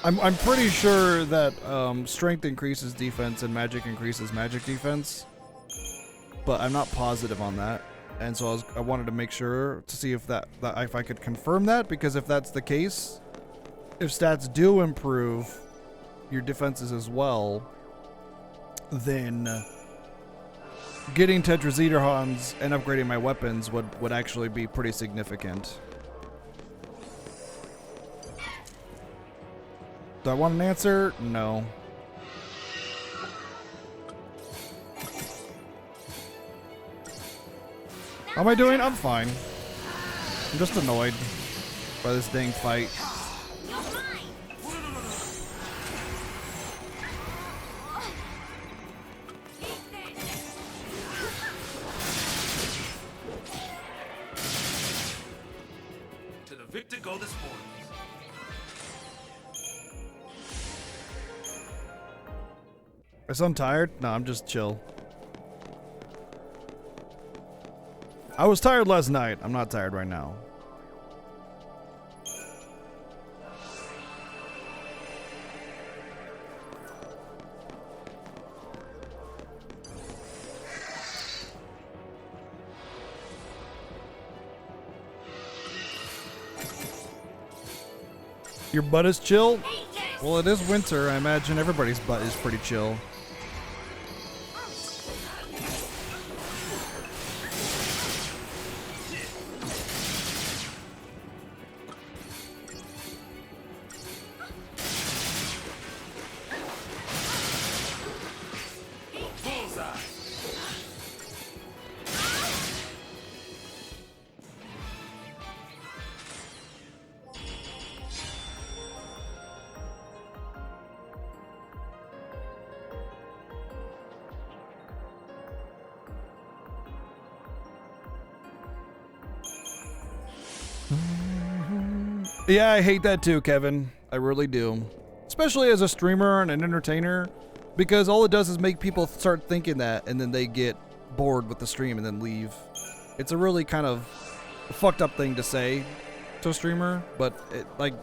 I'm pretty sure that strength increases defense and magic increases magic defense, but I'm not positive on that. And so I wanted to make sure to see if if I could confirm that, because if that's the case, if stats do improve your defenses as well, then getting Tetrazedrahons and upgrading my weapons would actually be pretty significant. Do I want an answer? No. How am I doing? I'm fine. I'm just annoyed by this dang fight. To the victor go the spoils. I sound tired? No, I'm just chill. I was tired last night. I'm not tired right now. Your butt is chill? Well, it is winter. I imagine everybody's butt is pretty chill. Yeah, I hate that too, Kevin. I really do. Especially as a streamer and an entertainer, because all it does is make people start thinking that, and then they get bored with the stream and then leave. It's a really kind of fucked up thing to say to a streamer, but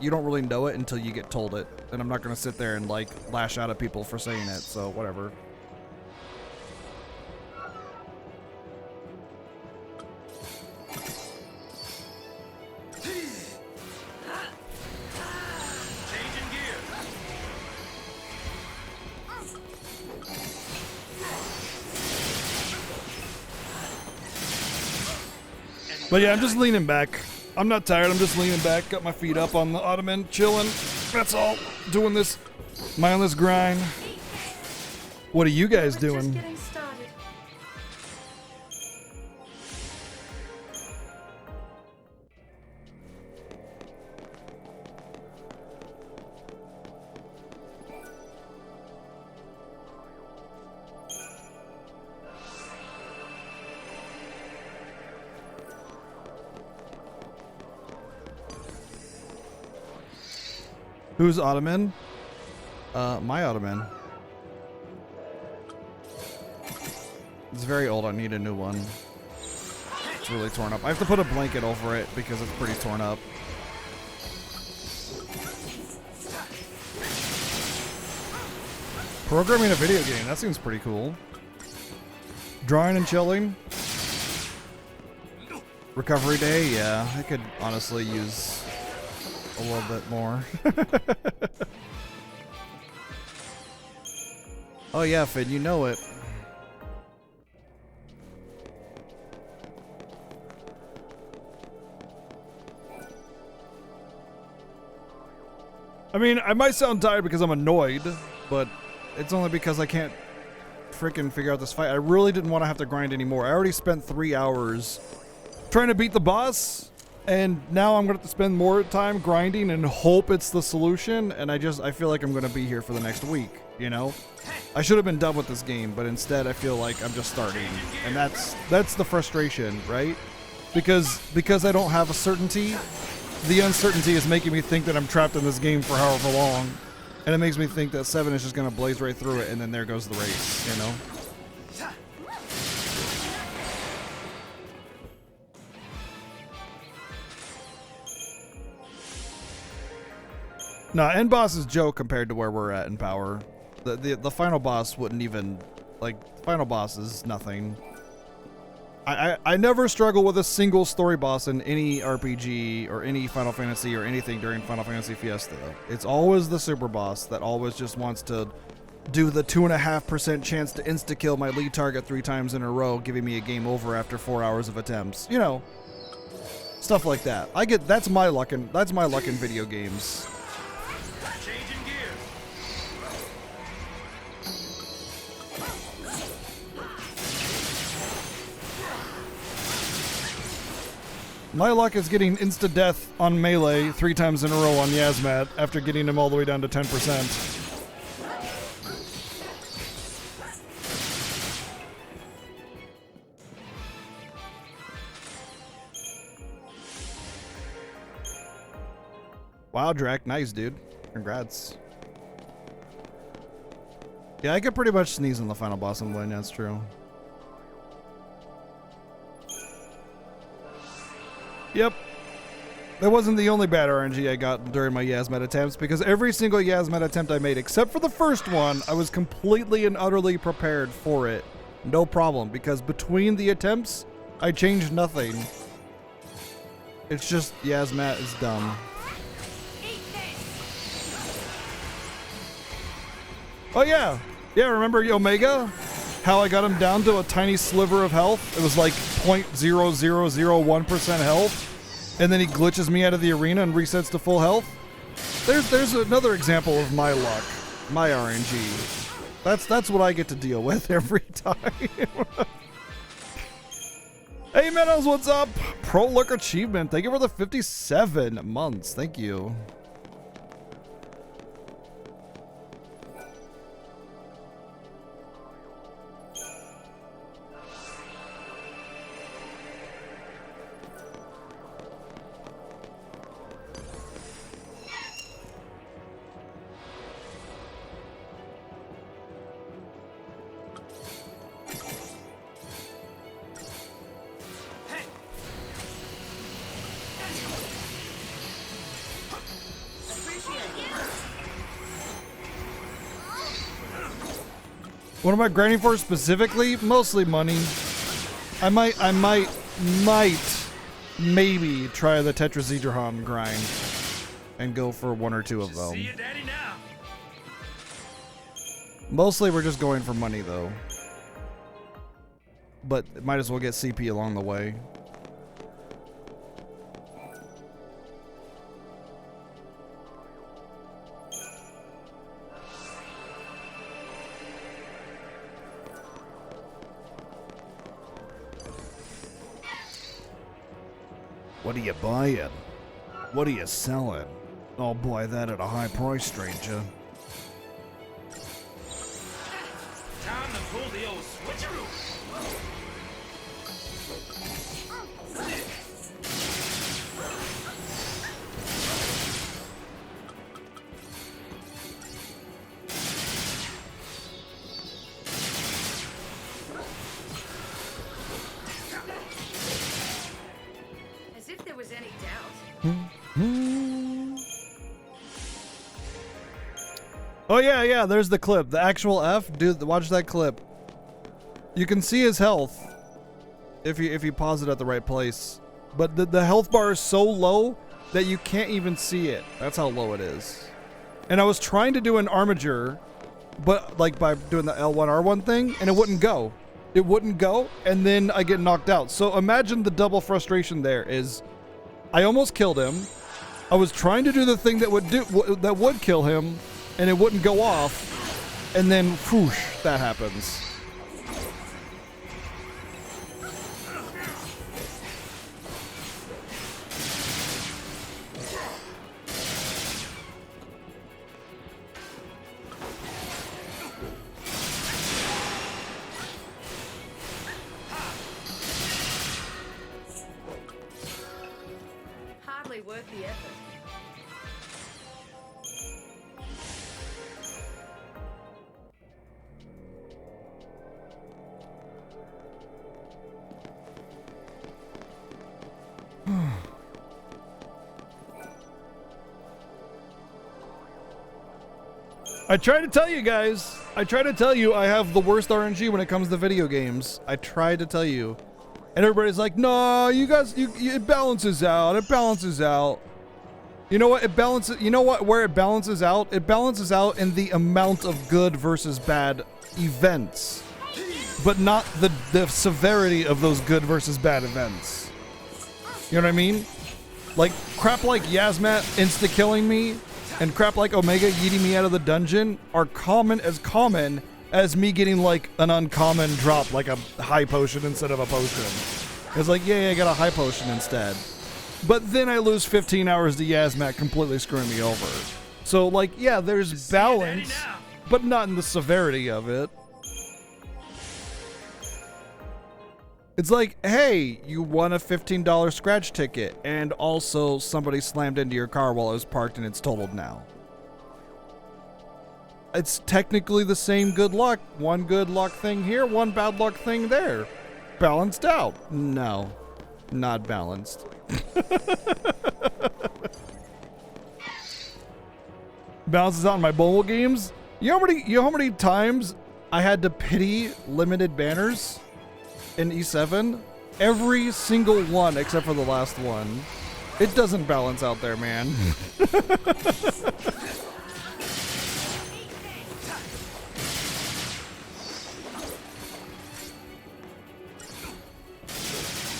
you don't really know it until you get told it. And I'm not gonna sit there and lash out at people for saying it, so whatever. But yeah, I'm just leaning back. I'm not tired, I'm just leaning back, got my feet up on the ottoman, chilling. That's all. Doing this mindless grind. What are you guys doing? Just getting started. Who's Ottoman? My Ottoman. It's very old, I need a new one. It's really torn up. I have to put a blanket over it because it's pretty torn up. Programming a video game, that seems pretty cool. Drawing and chilling. Recovery day, yeah. I could honestly use a little bit more. Oh yeah, Finn, you know it. I mean, I might sound tired because I'm annoyed, but it's only because I can't freaking figure out this fight. I really didn't want to have to grind anymore. I already spent 3 hours trying to beat the boss, and now I'm going to have to spend more time grinding and hope it's the solution, and I feel like I'm going to be here for the next week, you know? I should have been done with this game, but instead I feel like I'm just starting, and that's the frustration, right? Because I don't have a certainty, the uncertainty is making me think that I'm trapped in this game for however long, and it makes me think that 7 is just going to blaze right through it, and then there goes the race, you know? Nah, end boss is joke compared to where we're at in power. The final boss wouldn't even, like, final boss is nothing. I never struggle with a single story boss in any RPG or any Final Fantasy or anything during Final Fantasy Fiesta. It's always the super boss that always just wants to do the 2.5% chance to insta-kill my lead target 3 times in a row, giving me a game over after 4 hours of attempts. You know, stuff like that. That's my luck in video games. Changing gears. My luck is getting insta-death on Melee 3 times in a row on Yasmat after getting him all the way down to 10%. Wow, Drac, nice, dude. Congrats. Yeah, I could pretty much sneeze on the final boss and win, that's true. Yep. That wasn't the only bad RNG I got during my Yasmet attempts, because every single Yasmet attempt I made, except for the first one, I was completely and utterly prepared for it. No problem, because between the attempts, I changed nothing. It's just Yasmet is dumb. Oh yeah. Yeah, remember Omega? How I got him down to a tiny sliver of health? It was like 0.0001% health. And then he glitches me out of the arena and resets to full health. There's another example of my luck. My RNG. That's what I get to deal with every time. Hey Meadows, what's up? Pro Look Achievement. Thank you for the 57 months. Thank you. What am I grinding for specifically? Mostly money. I might, maybe try the Tetrahedron grind and go for 1 or 2 of them. See you, Daddy, now. Mostly we're just going for money though. But might as well get CP along the way. What are you buying? What are you selling? I'll buy that at a high price, stranger. Time to pull the old switcheroo. As if there was any doubt. Oh yeah, yeah. There's the clip. The actual F, dude. Watch that clip. You can see his health if you pause it at the right place. But the health bar is so low that you can't even see it. That's how low it is. And I was trying to do an armature, but like by doing the L1 R1 thing, and it wouldn't go. It wouldn't go, and then I get knocked out. So imagine the double frustration there is I almost killed him. I was trying to do the thing that would kill him, and it wouldn't go off. And then whoosh, that happens. Hardly worth the effort. I try to tell you guys. I try to tell you I have the worst RNG when it comes to video games. I try to tell you. And everybody's like, no, you guys, it balances out. It balances out. You know what? It balances. You know what? Where it balances out? It balances out in the amount of good versus bad events, but not the severity of those good versus bad events. You know what I mean? Like crap like Yasmat insta-killing me and crap like Omega yeeting me out of the dungeon are common as me getting like an uncommon drop, like a high potion instead of a potion. It's like, yeah, I got a high potion instead. But then I lose 15 hours to Yasmat completely screwing me over. So like, yeah, there's balance, but not in the severity of it. It's like, hey, you won a $15 scratch ticket, and also somebody slammed into your car while it was parked and it's totaled now. It's technically the same good luck. One good luck thing here, one bad luck thing there. Balanced out. No, not balanced. Balances out in my mobile games. You know how many times I had to pity limited banners in E7? Every single one except for the last one. It doesn't balance out there, man.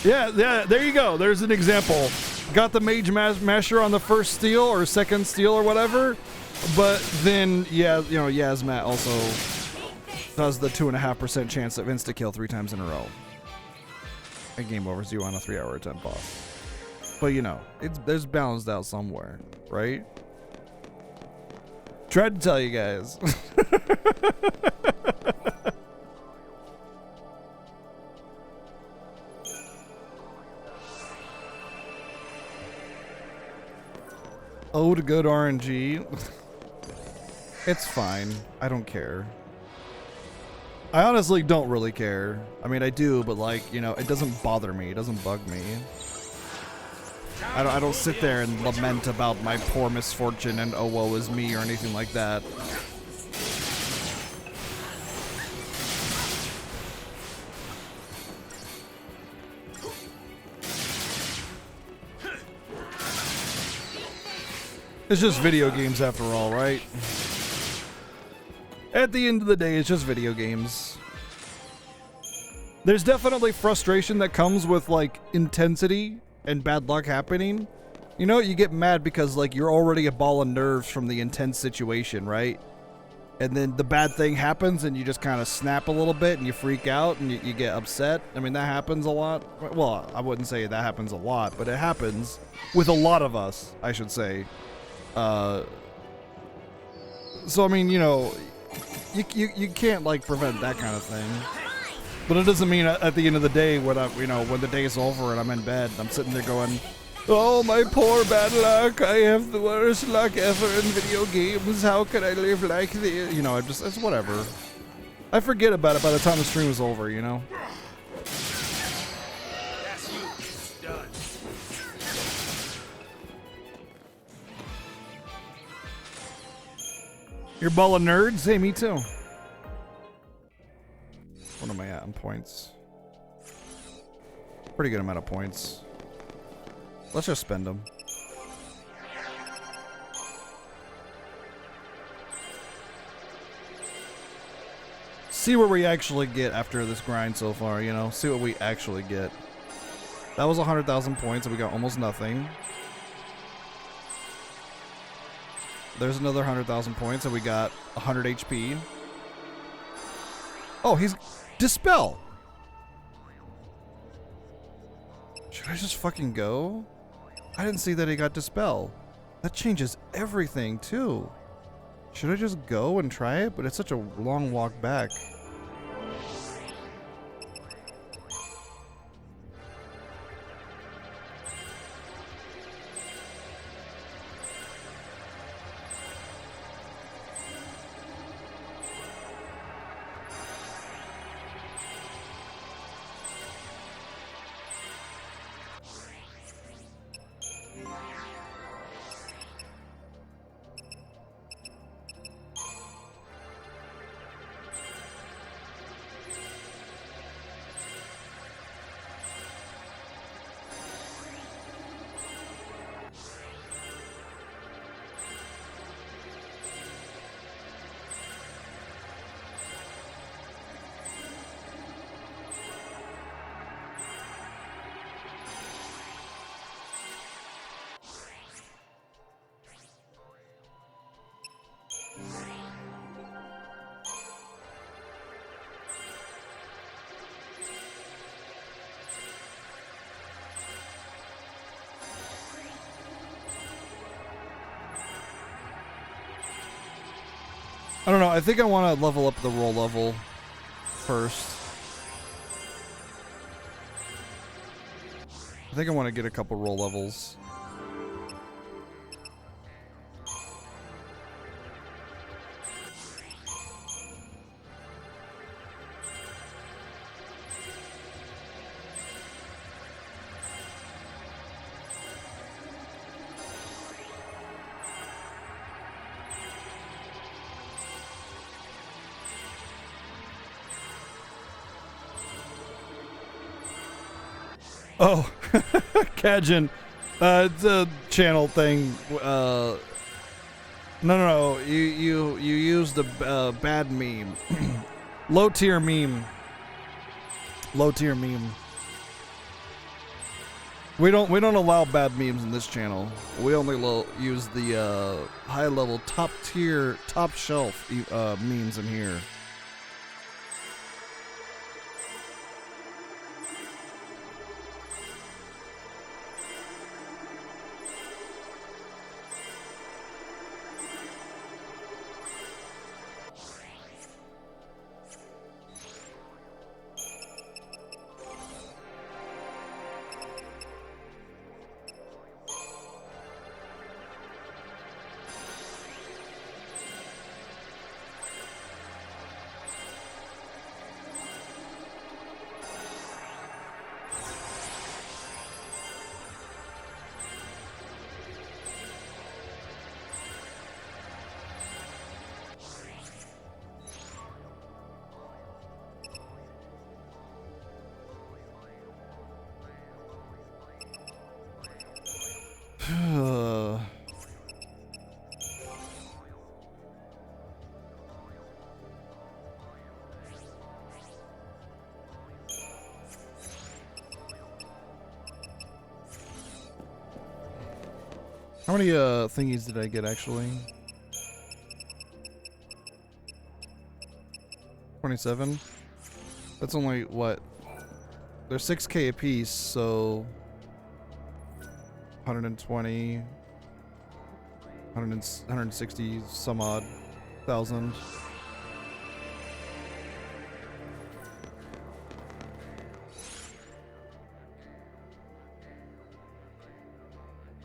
Yeah, there you go. There's an example. Got the Mage Masher on the first steal or second steal or whatever, but then, yeah, you know, Yasmat also does the 2.5% chance of insta-kill 3 times in a row. And game overs you on a 3-hour attempt boss. But you know, there's balanced out somewhere, right? Tried to tell you guys. Oh, to good RNG. It's fine. I don't care. I honestly don't really care. I mean, I do, but like, you know, it doesn't bother me. It doesn't bug me. I don't sit there and lament about my poor misfortune and oh, woe is me or anything like that. It's just video games after all, right? At the end of the day, it's just video games. There's definitely frustration that comes with like intensity and bad luck happening. You know, you get mad because like you're already a ball of nerves from the intense situation, right? And then the bad thing happens and you just kind of snap a little bit and you freak out and you get upset. I mean, that happens a lot. Well, I wouldn't say that happens a lot, but it happens with a lot of us, I should say. So I mean, you know, you can't like prevent that kind of thing. But it doesn't mean at the end of the day when when the day is over and I'm in bed, I'm sitting there going, oh, my poor bad luck. I have the worst luck ever in video games. How can I live like this? You know, it's whatever. I forget about it by the time the stream is over, you know? That's you. Done. Your ball of nerds? Hey, me too. What am I at in points? Pretty good amount of points. Let's just spend them. See what we actually get after this grind so far, you know? See what we actually get. That was 100,000 points and we got almost nothing. There's another 100,000 points and we got 100 HP. Oh, he's... Dispel! Should I just fucking go? I didn't see that he got Dispel. That changes everything, too. Should I just go and try it? But it's such a long walk back. I don't know. I think I want to level up the roll level first. I think I want to get a couple roll levels. Oh, Kajin. It's a channel thing. No. You used the bad meme. Low tier meme. Low tier meme. We don't allow bad memes in this channel. We only use the high level, top tier, top shelf memes in here. How many thingies did I get actually? 27? That's only what? They're 6k a piece, so 120, 160 some odd thousand.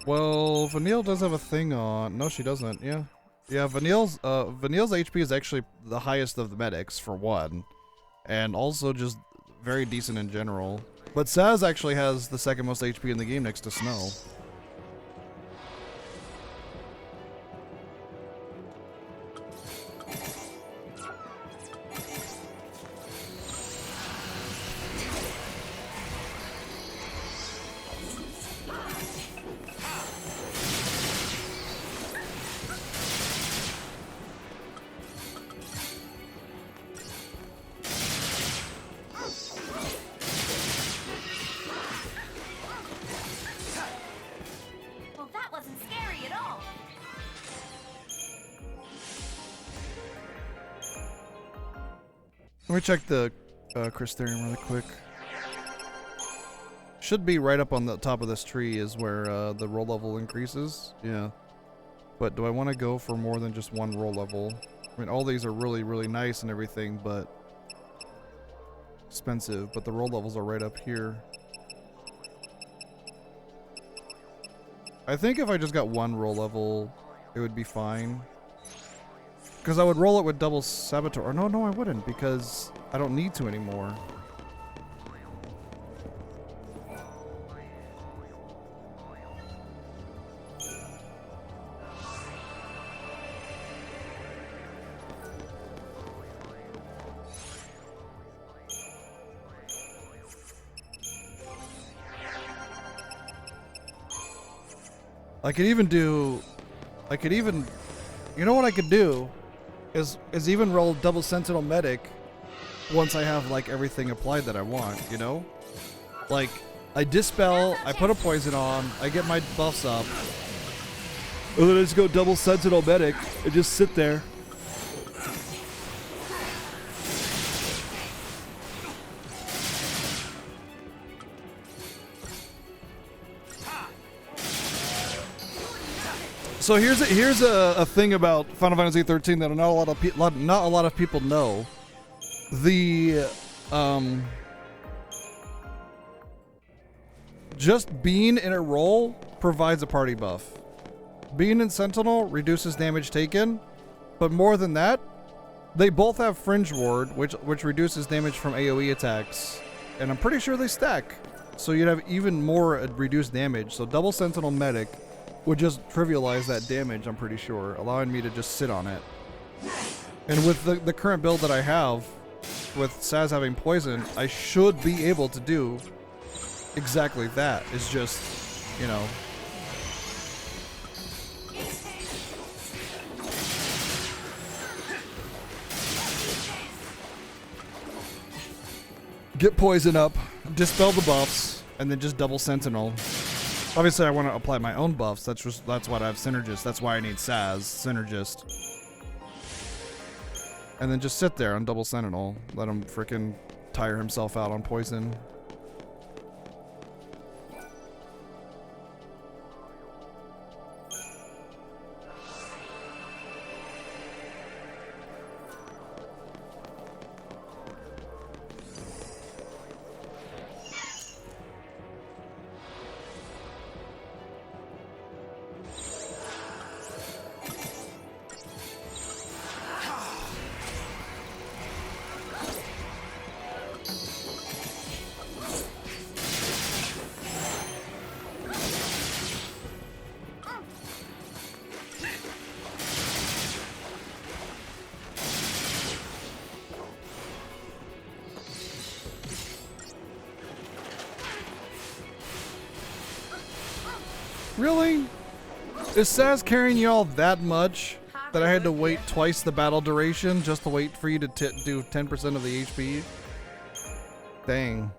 Well, Vanille does have a thing on. No, she doesn't. Yeah, Vanille's HP is actually the highest of the medics for one, and also just very decent in general. But Saz actually has the second most HP in the game next to Snow. Let me check the Crystarium really quick. Should be right up on the top of this tree is where the roll level increases. Yeah. But do I want to go for more than just one roll level? I mean, all these are really, really nice and everything, but expensive. But the roll levels are right up here. I think if I just got one roll level, it would be fine. Because I would roll it with double saboteur. Or no, I wouldn't, because I don't need to anymore. You know what I could do is even roll double sentinel medic once I have like everything applied that I want, you know? Like I dispel, I put a poison on, I get my buffs up, and then I just go double sentinel medic and just sit there. So here's a thing about Final Fantasy 13 that not a lot of people know. The just being in a role provides a party buff. Being in Sentinel reduces damage taken, but more than that, they both have Fringe Ward, which reduces damage from AoE attacks, and I'm pretty sure they stack. So you'd have even more reduced damage. So double Sentinel medic would just trivialize that damage, I'm pretty sure, allowing me to just sit on it. And with the current build that I have, with Saz having poison, I should be able to do exactly that. It's just, you know... get poison up, dispel the buffs, and then just double Sentinel. Obviously, I want to apply my own buffs. That's why I have Synergist. That's why I need Saz, Synergist. And then just sit there on double Sentinel. Let him frickin' tire himself out on poison. Really? Is Saz carrying y'all that much that I had to wait twice the battle duration just to wait for you to do 10% of the HP? Dang.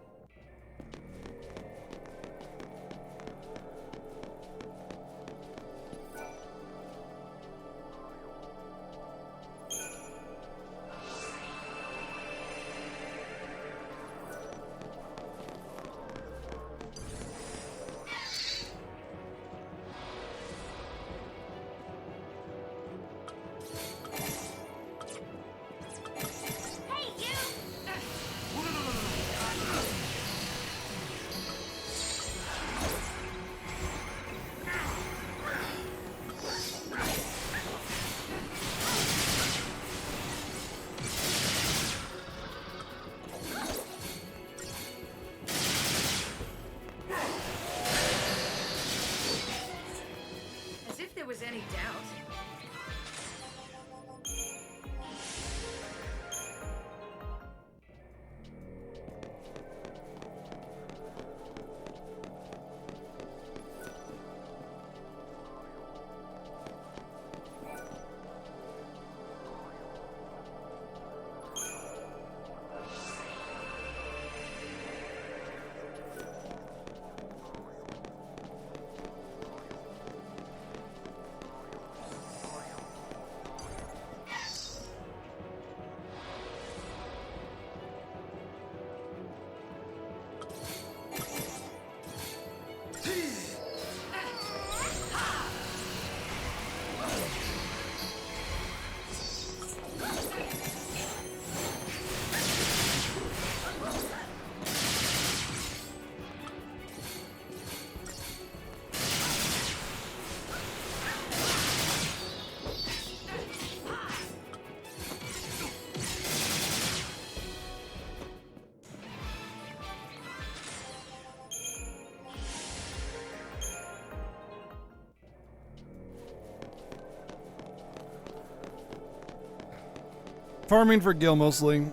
Farming for Gil mostly.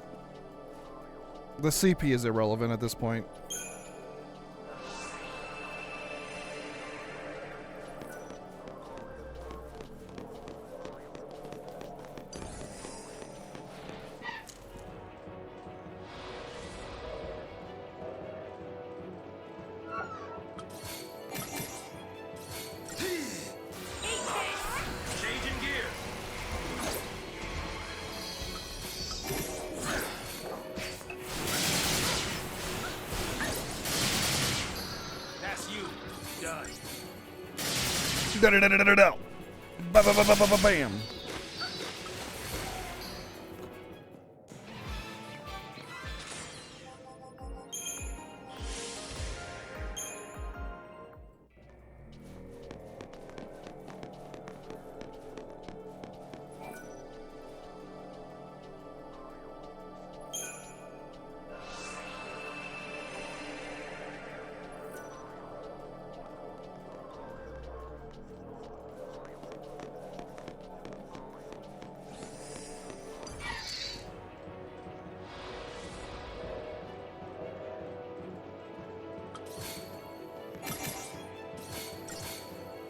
The CP is irrelevant at this point. Changing gear. That's you. Done. Da-da-da-da-da-da. Ba-ba-ba-ba-ba-bam.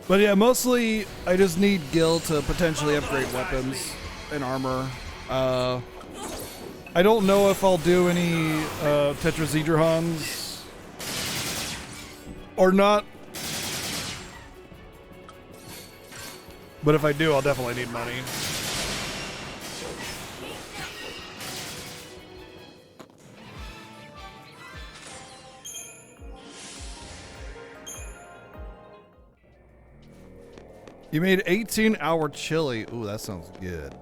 But yeah, mostly I just need Gil to potentially upgrade weapons and armor. I don't know if I'll do any tetrahedrahons or not. But if I do, I'll definitely need money. You made 18-hour chili. Ooh, that sounds good.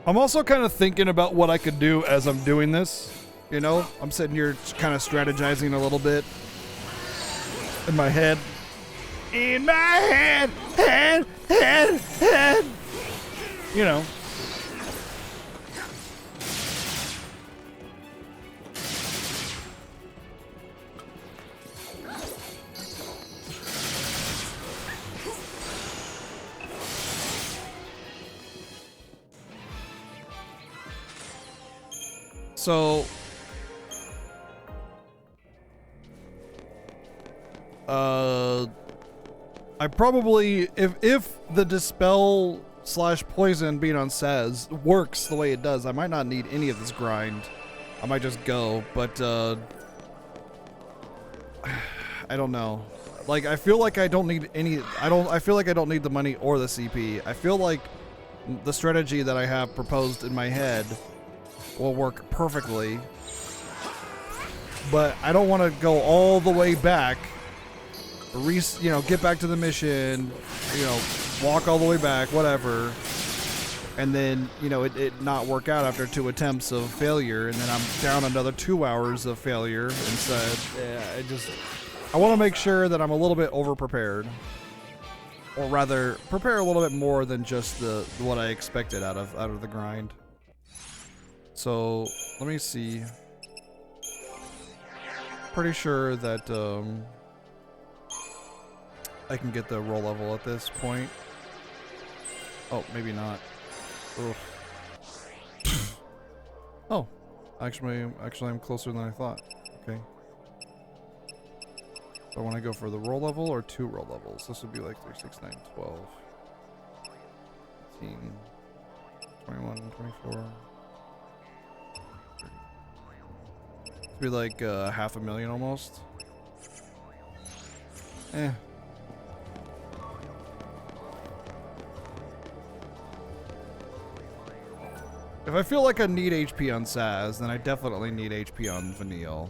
I'm also kind of thinking about what I could do as I'm doing this. You know, I'm sitting here kind of strategizing a little bit in my head. In my head, head. You know. So, I probably, if the dispel / poison being on Saz works the way it does, I might not need any of this grind. I might just go, but I don't know. Like, I feel like I don't need any. I feel like I don't need the money or the CP. I feel like the strategy that I have proposed in my head will work perfectly, but I don't want to go all the way back. Get back to the mission, walk all the way back, whatever, and then, it not work out after 2 attempts of failure, and then I'm down another 2 hours of failure instead. Yeah, I want to make sure that I'm a little bit over-prepared, or rather, prepare a little bit more than just what I expected out of the grind. So, let me see. Pretty sure that, I can get the roll level at this point. Oh, maybe not. Oh, actually, I'm closer than I thought. Okay. So I want to go for the roll level or 2 roll levels. This would be like 3, 6, 9, 12, 18, 21, 24. It'd be like $500,000 almost. Eh. If I feel like I need HP on Saz, then I definitely need HP on Vanille.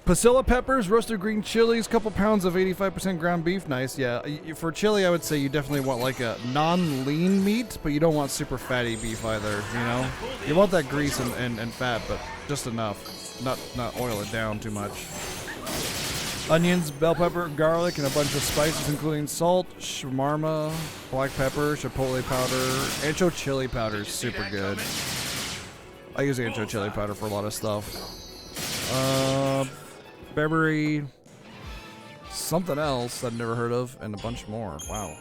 Pasilla peppers, roasted green chilies, couple pounds of 85% ground beef. Nice, yeah. For chili, I would say you definitely want like a non-lean meat, but you don't want super fatty beef either, you know? You want that grease and fat, but just enough. Not oil it down too much. Onions, bell pepper, garlic, and a bunch of spices, including salt, shawarma, black pepper, chipotle powder, ancho chili powder is super good. I use ancho chili powder for a lot of stuff. Berberry, something else I've never heard of, and a bunch more. Wow.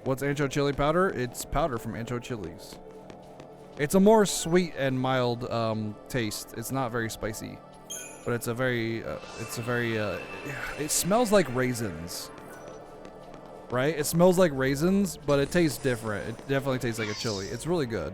What's ancho chili powder? It's powder from ancho chilies. It's a more sweet and mild taste. It's not very spicy, but it smells like raisins. Right? It smells like raisins, but it tastes different. It definitely tastes like a chili. It's really good.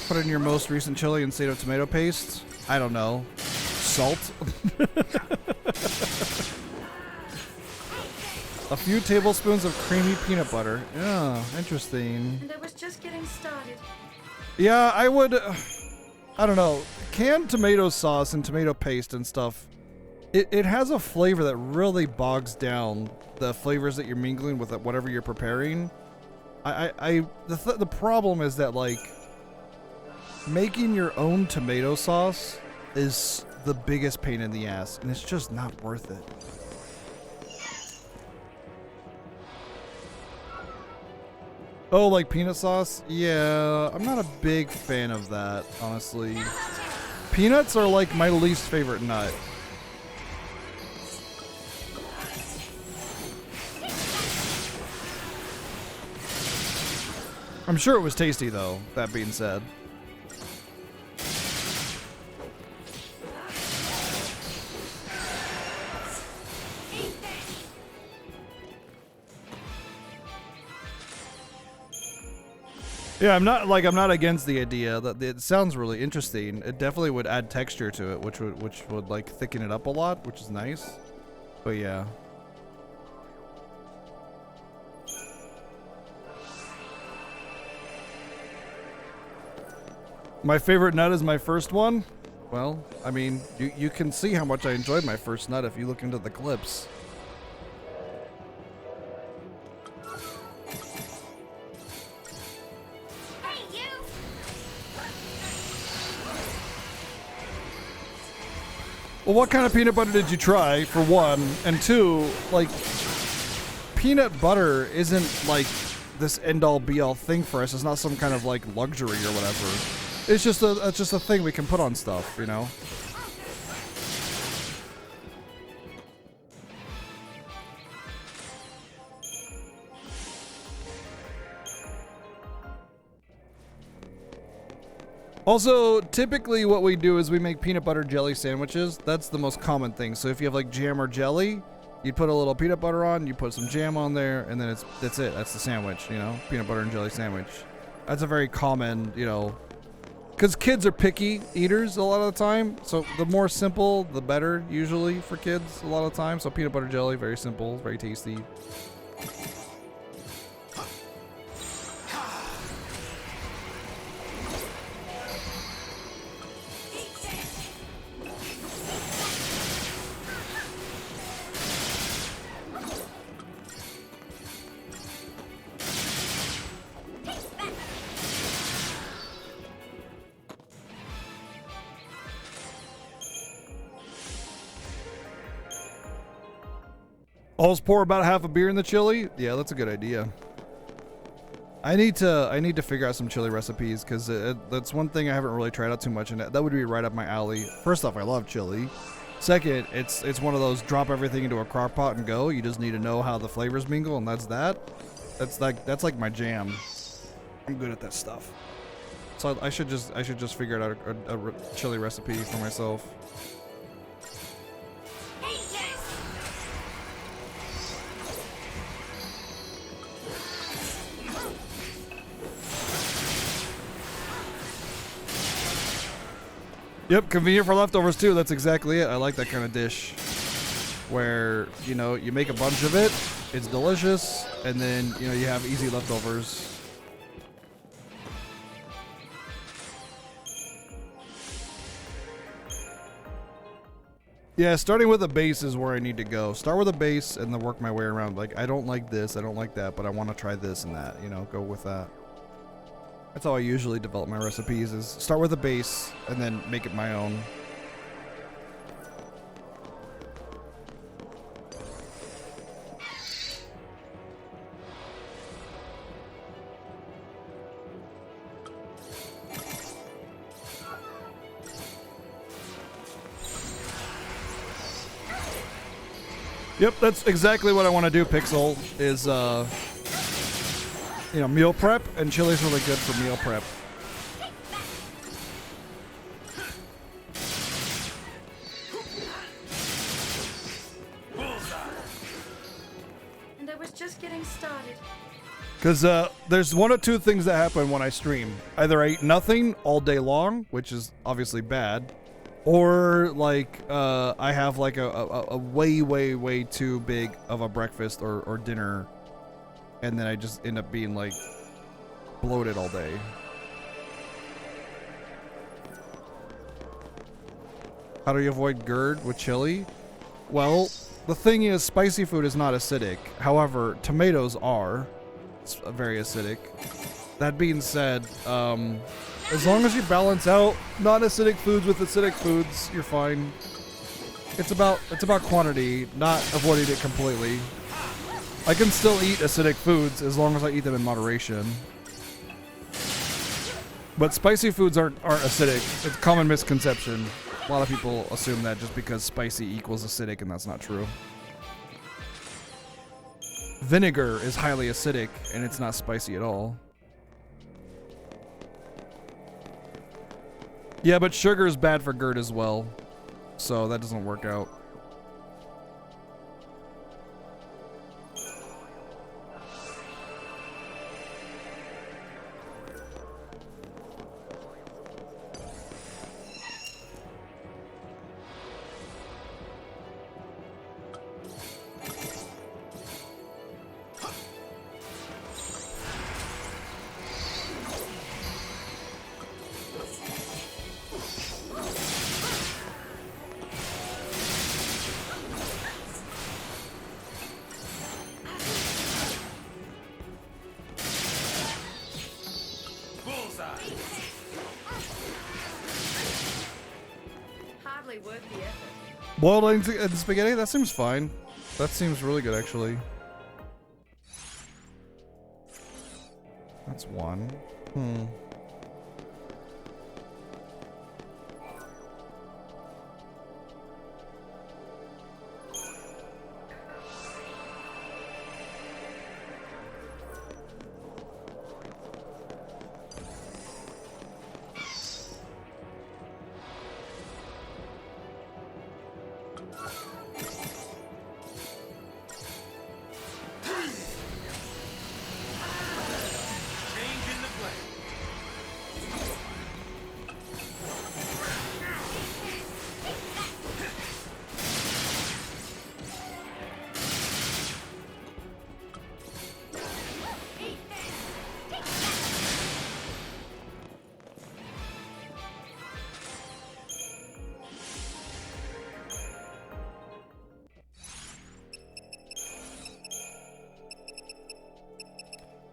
Put in your most recent chili instead of tomato paste. I don't know. Salt. A few tablespoons of creamy peanut butter. Yeah, interesting. And I was just getting started. Yeah, I would. I don't know. Canned tomato sauce and tomato paste and stuff. It has a flavor that really bogs down the flavors that you're mingling with whatever you're preparing. The problem is that, like, making your own tomato sauce is the biggest pain in the ass, and it's just not worth it. Oh, like peanut sauce? Yeah, I'm not a big fan of that, honestly. Peanuts are like my least favorite nut. I'm sure it was tasty, though, that being said. Yeah, I'm not against the idea. That it sounds really interesting. It definitely would add texture to it, which would like thicken it up a lot, which is nice. But yeah. My favorite nut is my first one. Well, I mean, you can see how much I enjoyed my first nut if you look into the clips. Well, what kind of peanut butter did you try, for one? And two, like, peanut butter isn't like this end-all be-all thing for us. It's not some kind of like luxury or whatever. It's just a thing we can put on stuff, you know? Also, typically what we do is we make peanut butter jelly sandwiches. That's the most common thing. So if you have like jam or jelly, you put a little peanut butter on, you put some jam on there, and then that's it. That's the sandwich, you know? Peanut butter and jelly sandwich. That's a very common, you know, because kids are picky eaters a lot of the time. So the more simple, the better usually for kids a lot of the time. So peanut butter jelly, very simple, very tasty. Always pour about half a beer in the chili. Yeah, that's a good idea. I need to figure out some chili recipes because that's one thing I haven't really tried out too much, and that would be right up my alley. First off, I love chili. Second, it's one of those drop everything into a crock pot and go. You just need to know how the flavors mingle, and that's that. That's like my jam. I'm good at that stuff. So I should just figure out a chili recipe for myself. Yep, convenient for leftovers too. That's exactly it. I like that kind of dish where, you know, you make a bunch of it, it's delicious, and then, you know, you have easy leftovers. Yeah, starting with a base is where I need to go. Start with a base and then work my way around. Like, I don't like this, I don't like that, but I want to try this and that. You know, go with that. That's how I usually develop my recipes, is start with a base and then make it my own. Yep, that's exactly what I want to do, Pixel, is, you know, meal prep, and chili's really good for meal prep. And I was just getting started. Because there's one of two things that happen when I stream. Either I eat nothing all day long, which is obviously bad, or like I have like a way too big of a breakfast or dinner, and then I just end up being like bloated all day. How do you avoid GERD with chili? Well, the thing is, spicy food is not acidic. However, tomatoes are. It's very acidic. That being said, as long as you balance out non-acidic foods with acidic foods, you're fine. It's about quantity, not avoiding it completely. I can still eat acidic foods as long as I eat them in moderation. But spicy foods aren't acidic. It's a common misconception. A lot of people assume that just because spicy equals acidic, and that's not true. Vinegar is highly acidic, and it's not spicy at all. Yeah, but sugar is bad for GERD as well, so that doesn't work out. Hardly worth the effort. Boiled eggs and spaghetti? That seems fine. That seems really good, actually. That's one.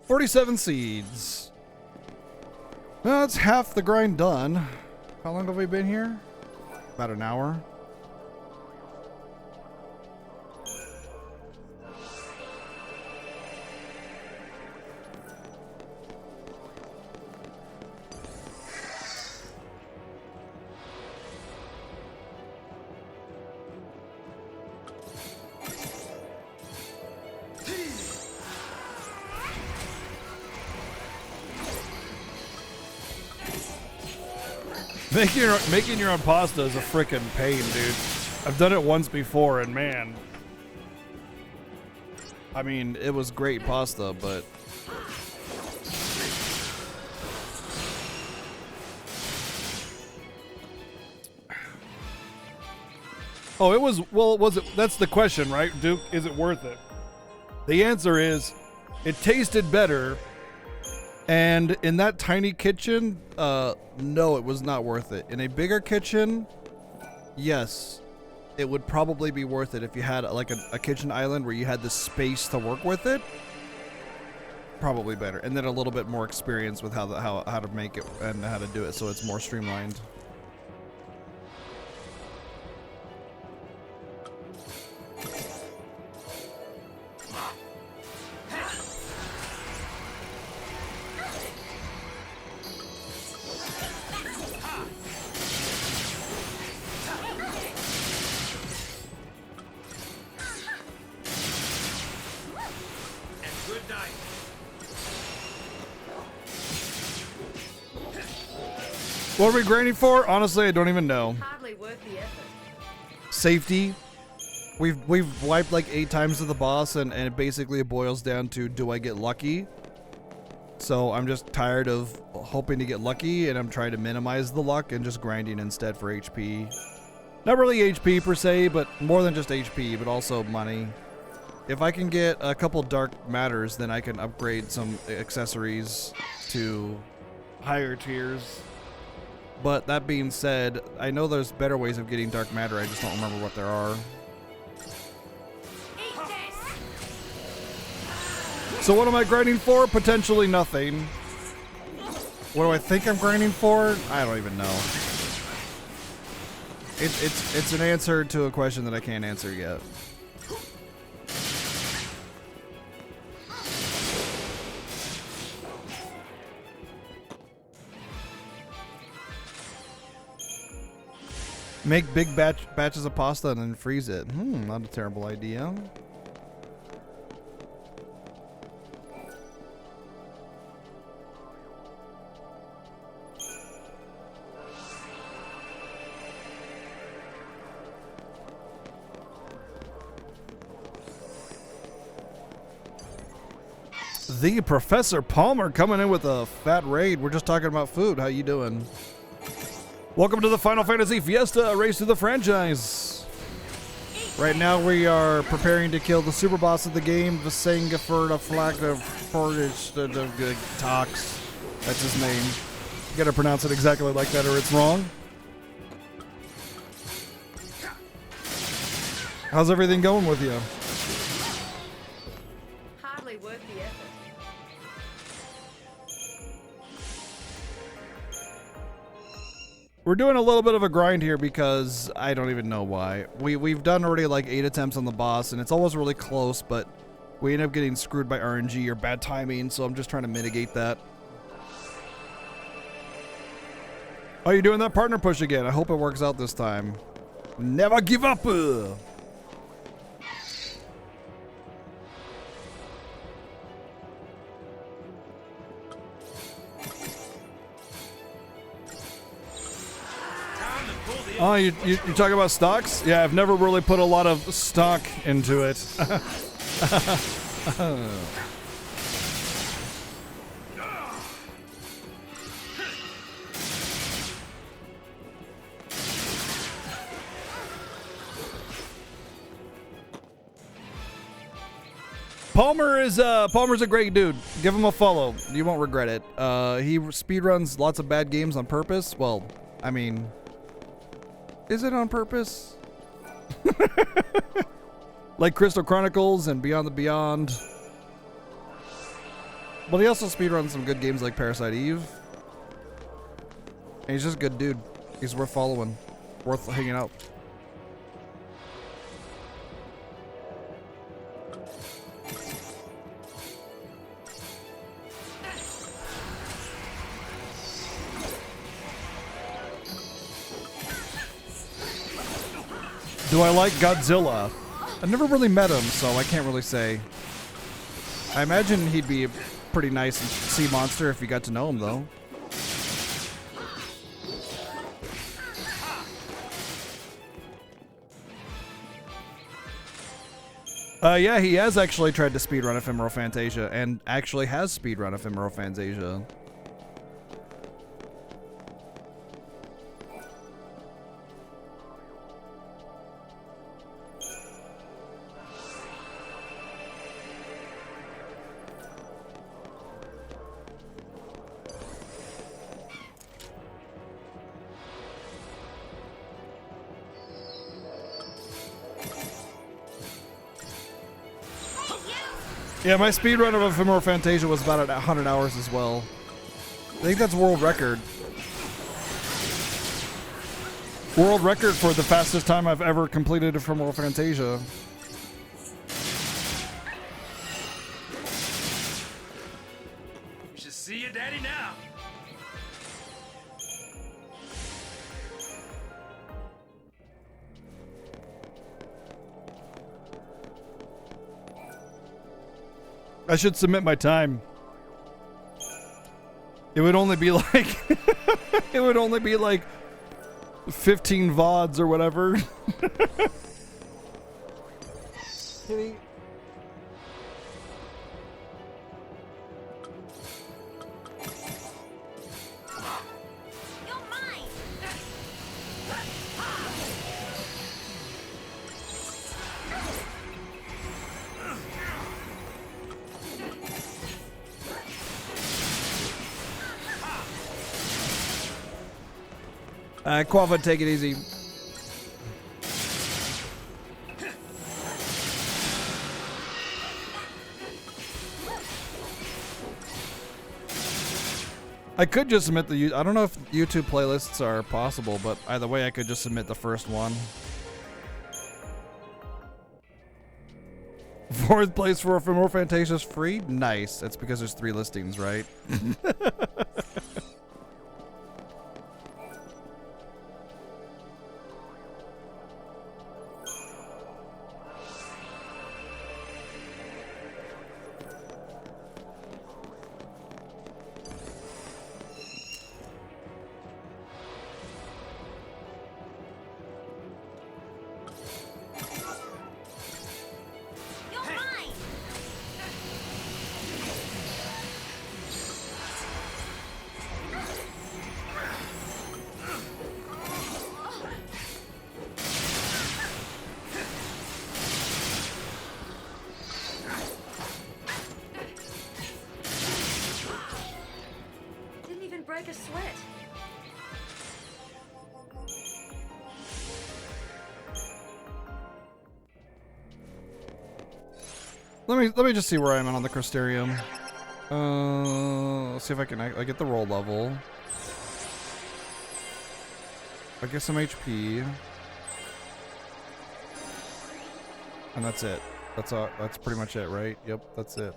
$47 seeds. Well, that's half the grind done. How long have we been here? About an hour. Making your own pasta is a frickin' pain, dude. I've done it once before, and man, I mean, it was great pasta, but oh, it was. Well, was it? That's the question, right, Duke? Is it worth it? The answer is, it tasted better. And in that tiny kitchen, no, it was not worth it. In a bigger kitchen, yes. it would probably be worth it if you had like a kitchen island where you had the space to work with it. Probably better, and then a little bit more experience with how to make it and how to do it so it's more streamlined. What are we grinding for? Honestly, I don't even know. Hardly worth the effort. Safety. We've wiped like 8 times to the boss, and it basically boils down to, do I get lucky? So I'm just tired of hoping to get lucky, and I'm trying to minimize the luck and just grinding instead for HP. Not really HP per se, but more than just HP, but also money. If I can get a couple dark matters, then I can upgrade some accessories to higher tiers. But that being said, I know there's better ways of getting dark matter, I just don't remember what there are. So what am I grinding for? Potentially nothing. What do I think I'm grinding for? I don't even know. It's an answer to a question that I can't answer yet. Make big batches of pasta and then freeze it. Not a terrible idea. The Professor Palmer coming in with a fat raid. We're just talking about food. How you doing? Welcome to the Final Fantasy Fiesta, a race through the franchise. Right now we are preparing to kill the super boss of the game, Visengafer the Tox. That's his name. You gotta pronounce it exactly like that or it's wrong. How's everything going with you? Hardly worth the effort. We're doing a little bit of a grind here because I don't even know why. We've done already like 8 attempts on the boss, and it's always really close, but we end up getting screwed by RNG or bad timing, so I'm just trying to mitigate that. Oh, you're doing that partner push again. I hope it works out this time. Never give up! Oh, you talking about stocks? Yeah, I've never really put a lot of stock into it. Palmer's a great dude. Give him a follow. You won't regret it. He speedruns lots of bad games on purpose. Well, I mean, is it on purpose? Like Crystal Chronicles and Beyond the Beyond. But he also speedruns some good games like Parasite Eve. And he's just a good dude. He's worth following. Worth hanging out. Do I like Godzilla? I've never really met him, so I can't really say. I imagine he'd be a pretty nice sea monster if you got to know him, though. Yeah, he has actually tried to speedrun Ephemeral Fantasia, and actually has speedrun Ephemeral Fantasia. Yeah, my speed run of Ephemeral Fantasia was about 100 hours as well. I think that's world record. World record for the fastest time I've ever completed Ephemeral Fantasia. You should see your daddy now. I should submit my time. It would only be like it would only be like 15 VODs or whatever. Kitty. You're mine. Quava, take it easy. I could just submit the. I don't know if YouTube playlists are possible, but either way, I could just submit the first one. Fourth place for More Fantasia's free? Nice. That's because there's 3 listings, right? You're mine. Didn't even break a sweat. Let me just see where I am on the Crystarium. Let's see if I can I get the roll level. I get some HP. And that's it. That's all, that's pretty much it, right? Yep, that's it.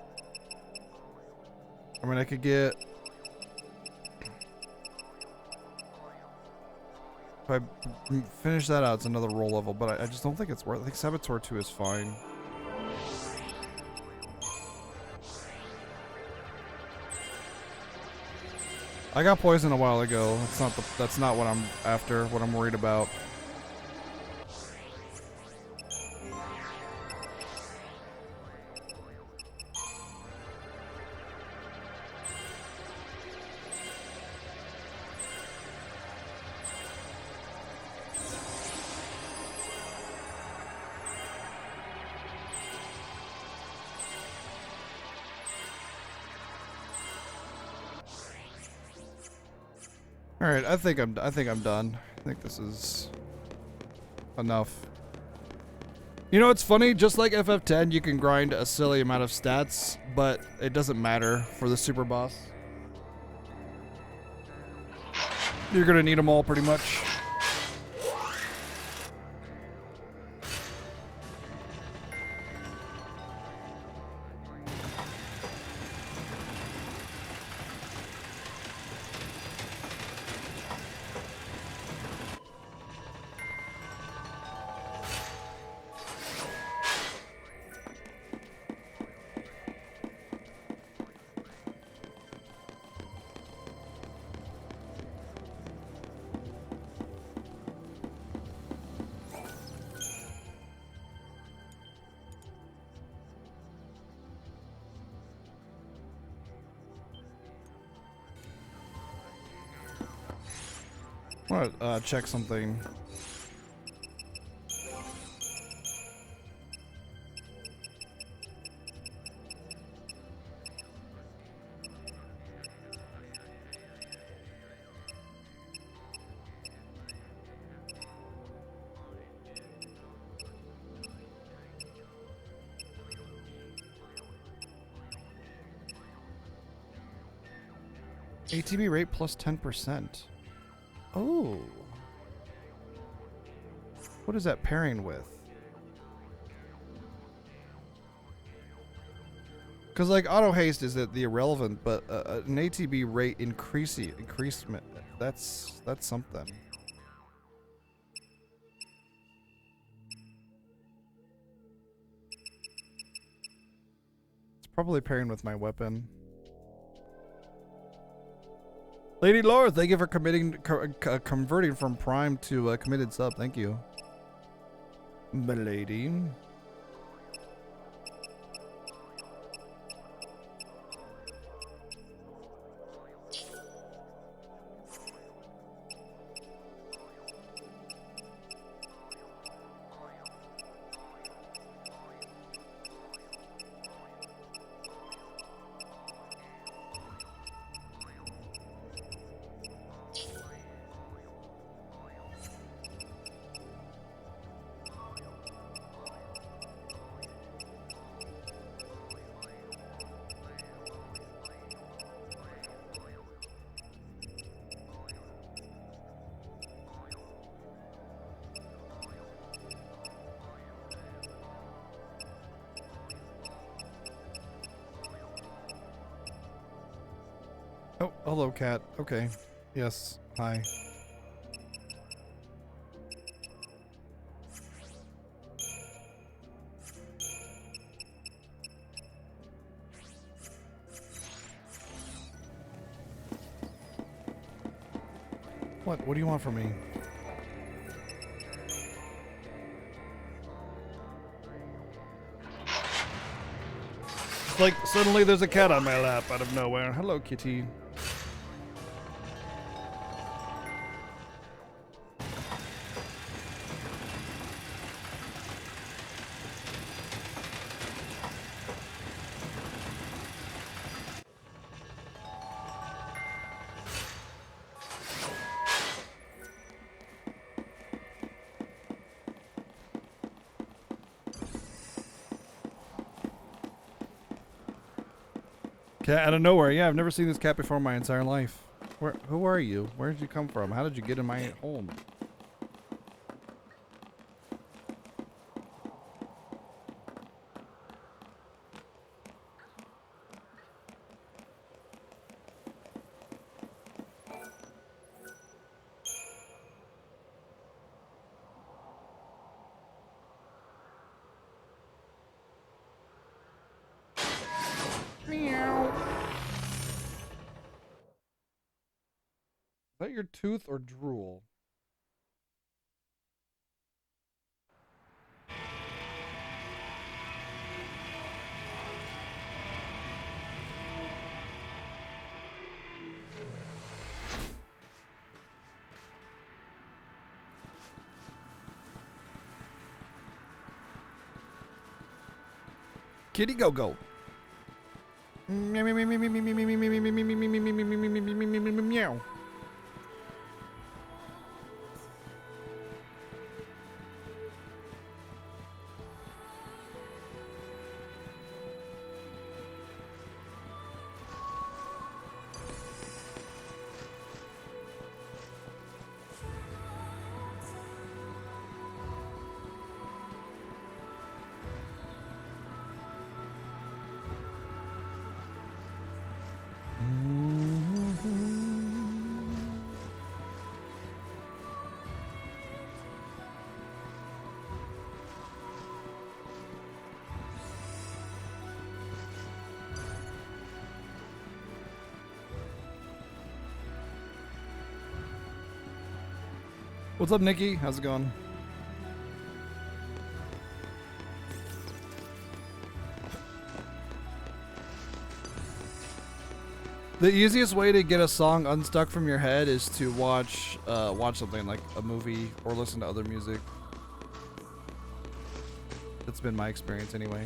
I mean, I could get if I finish that out, it's another roll level, but I just don't think it's worth it. I think Saboteur 2 is fine. I got poisoned a while ago. That's not what I'm after, what I'm worried about. All right, I think I'm done. I think this is enough. You know, it's funny. Just like FF10, you can grind a silly amount of stats, but it doesn't matter for the super boss. You're gonna need them all, pretty much. I want to check something. ATB rate plus 10%. Oh. What is that pairing with? Because like auto haste is the irrelevant, but an ATB rate increasement, that's something. It's probably pairing with my weapon. Lady Laura, thank you for converting from Prime to committed sub. Thank you, milady. Oh, hello, cat. Okay. Yes. Hi. What? What do you want from me? It's like suddenly there's a cat on my lap out of nowhere. Hello, kitty. Cat out of nowhere. Yeah, I've never seen this cat before in my entire life. Who are you? Where did you come from? How did you get in my home? Is that your tooth or drool? Kitty go go. Meow. What's up, Nikki? How's it going? The easiest way to get a song unstuck from your head is to watch something like a movie or listen to other music. That's been my experience anyway.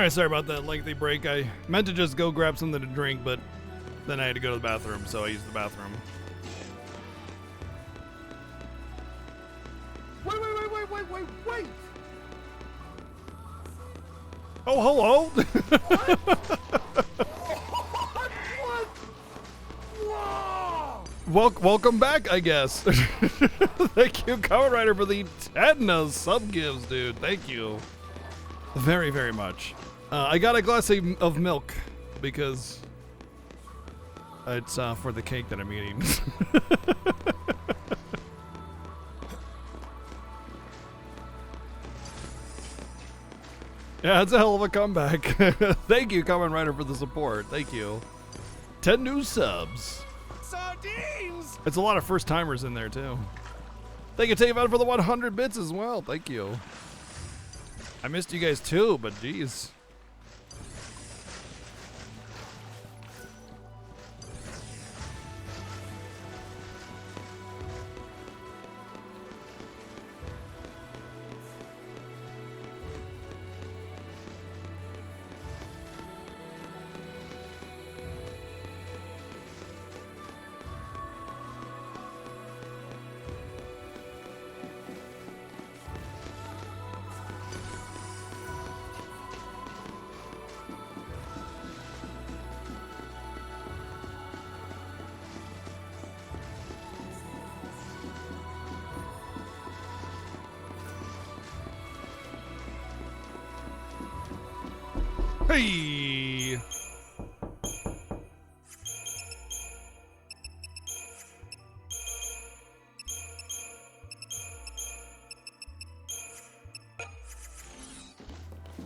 Alright, sorry about that lengthy break. I meant to just go grab something to drink, but then I had to go to the bathroom, so I used the bathroom. Wait! Oh, hello! What? Welcome back, I guess. Thank you, Kamen Rider, for the 10 sub gives, dude. Thank you. Very, very much. I got a glass of milk because it's for the cake that I'm eating. Yeah, it's a hell of a comeback. Thank you, Kamen Rider, for the support. Thank you. 10 new subs. Sardines! It's a lot of first timers in there too. Thank you, Tavon, for the 100 bits as well. Thank you. I missed you guys too, but geez. Hey!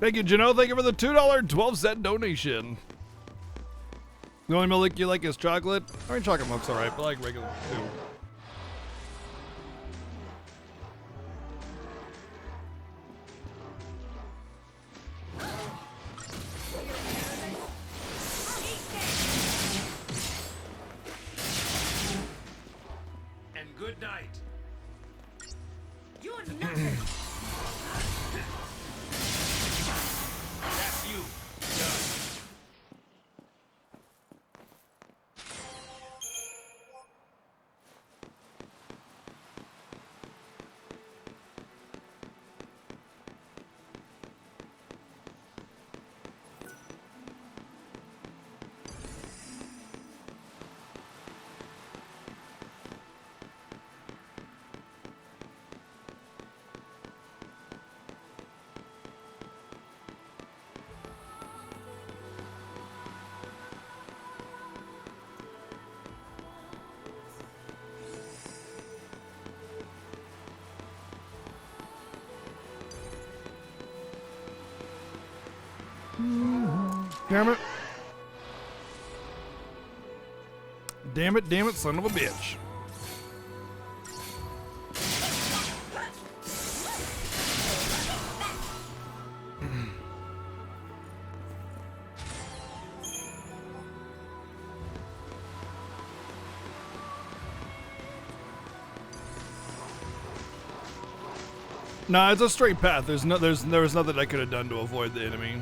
Thank you, Jano. Thank you for the $2.12 donation. The only milk you like is chocolate? I mean, chocolate milk's alright, but I like regular too. And good night. You're nothing. That's you. Done. Damn it. Damn it, son of a bitch. Nah, it's a straight path. There was nothing I could have done to avoid the enemy.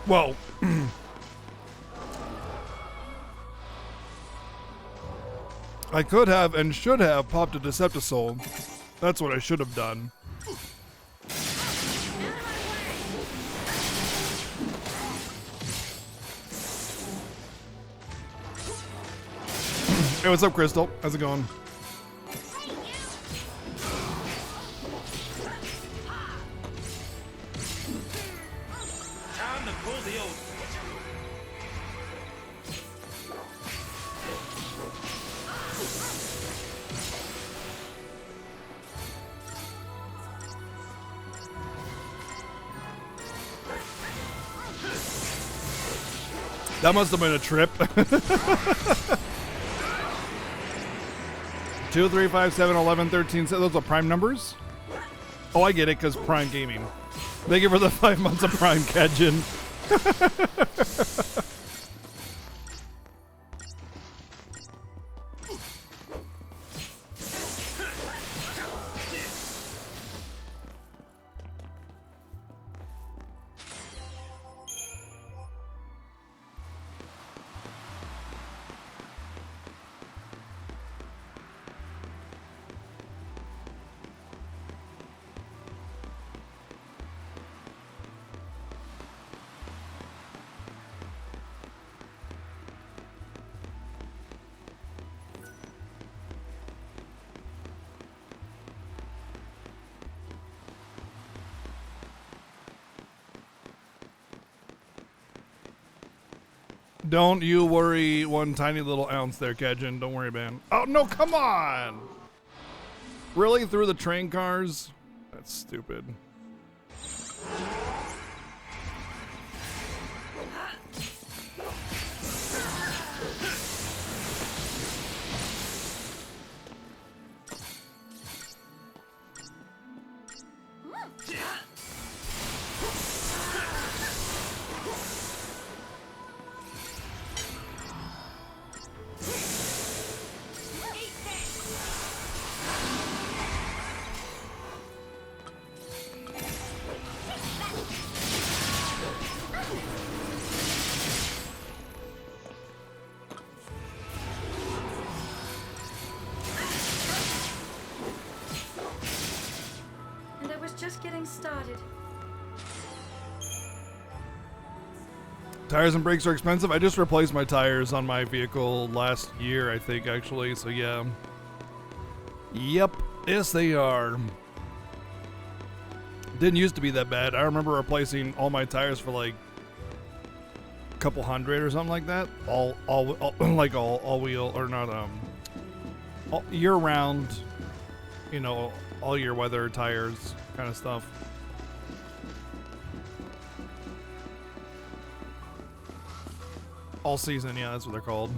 Well, I could have and should have popped a Deceptisol. That's what I should have done. Hey, what's up, Crystal? How's it going? That must have been a trip. 2, 3, 5, 7, 11, 13. So those are Prime numbers? Oh, I get it, because Prime Gaming. Thank you for the 5 months of Prime, Kajin. Don't you worry one tiny little ounce there, Kajin. Don't worry, man. Oh, no, come on! Really? Through the train cars? That's stupid. And I was just getting started. Tires and brakes are expensive. I just replaced my tires on my vehicle last year, I think, actually. So, yeah. Yep. Yes, they are. Didn't used to be that bad. I remember replacing all my tires for like a couple hundred or something like that. All wheel or not all year round, you know, all year weather tires kind of stuff. All season, yeah, that's what they're called.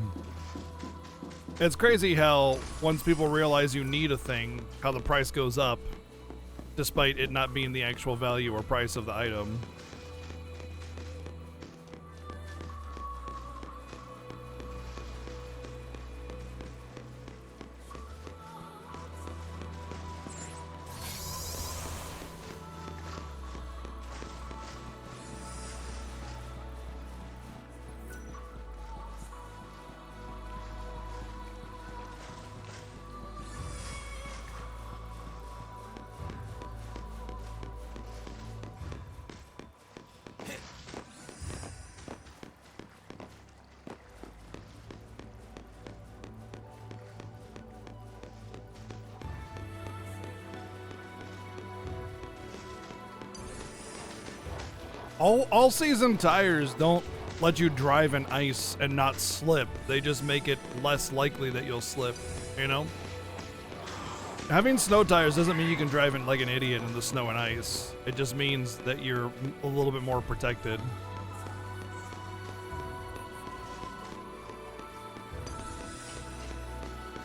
It's crazy how once people realize you need a thing, how the price goes up, despite it not being the actual value or price of the item. All season tires don't let you drive in ice and not slip. They just make it less likely that you'll slip, you know? Having snow tires doesn't mean you can drive in like an idiot in the snow and ice. It just means that you're a little bit more protected.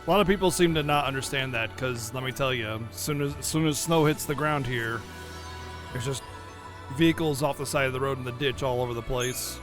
A lot of people seem to not understand that because, let me tell you, as soon as snow hits the ground here, there's just vehicles off the side of the road in the ditch all over the place.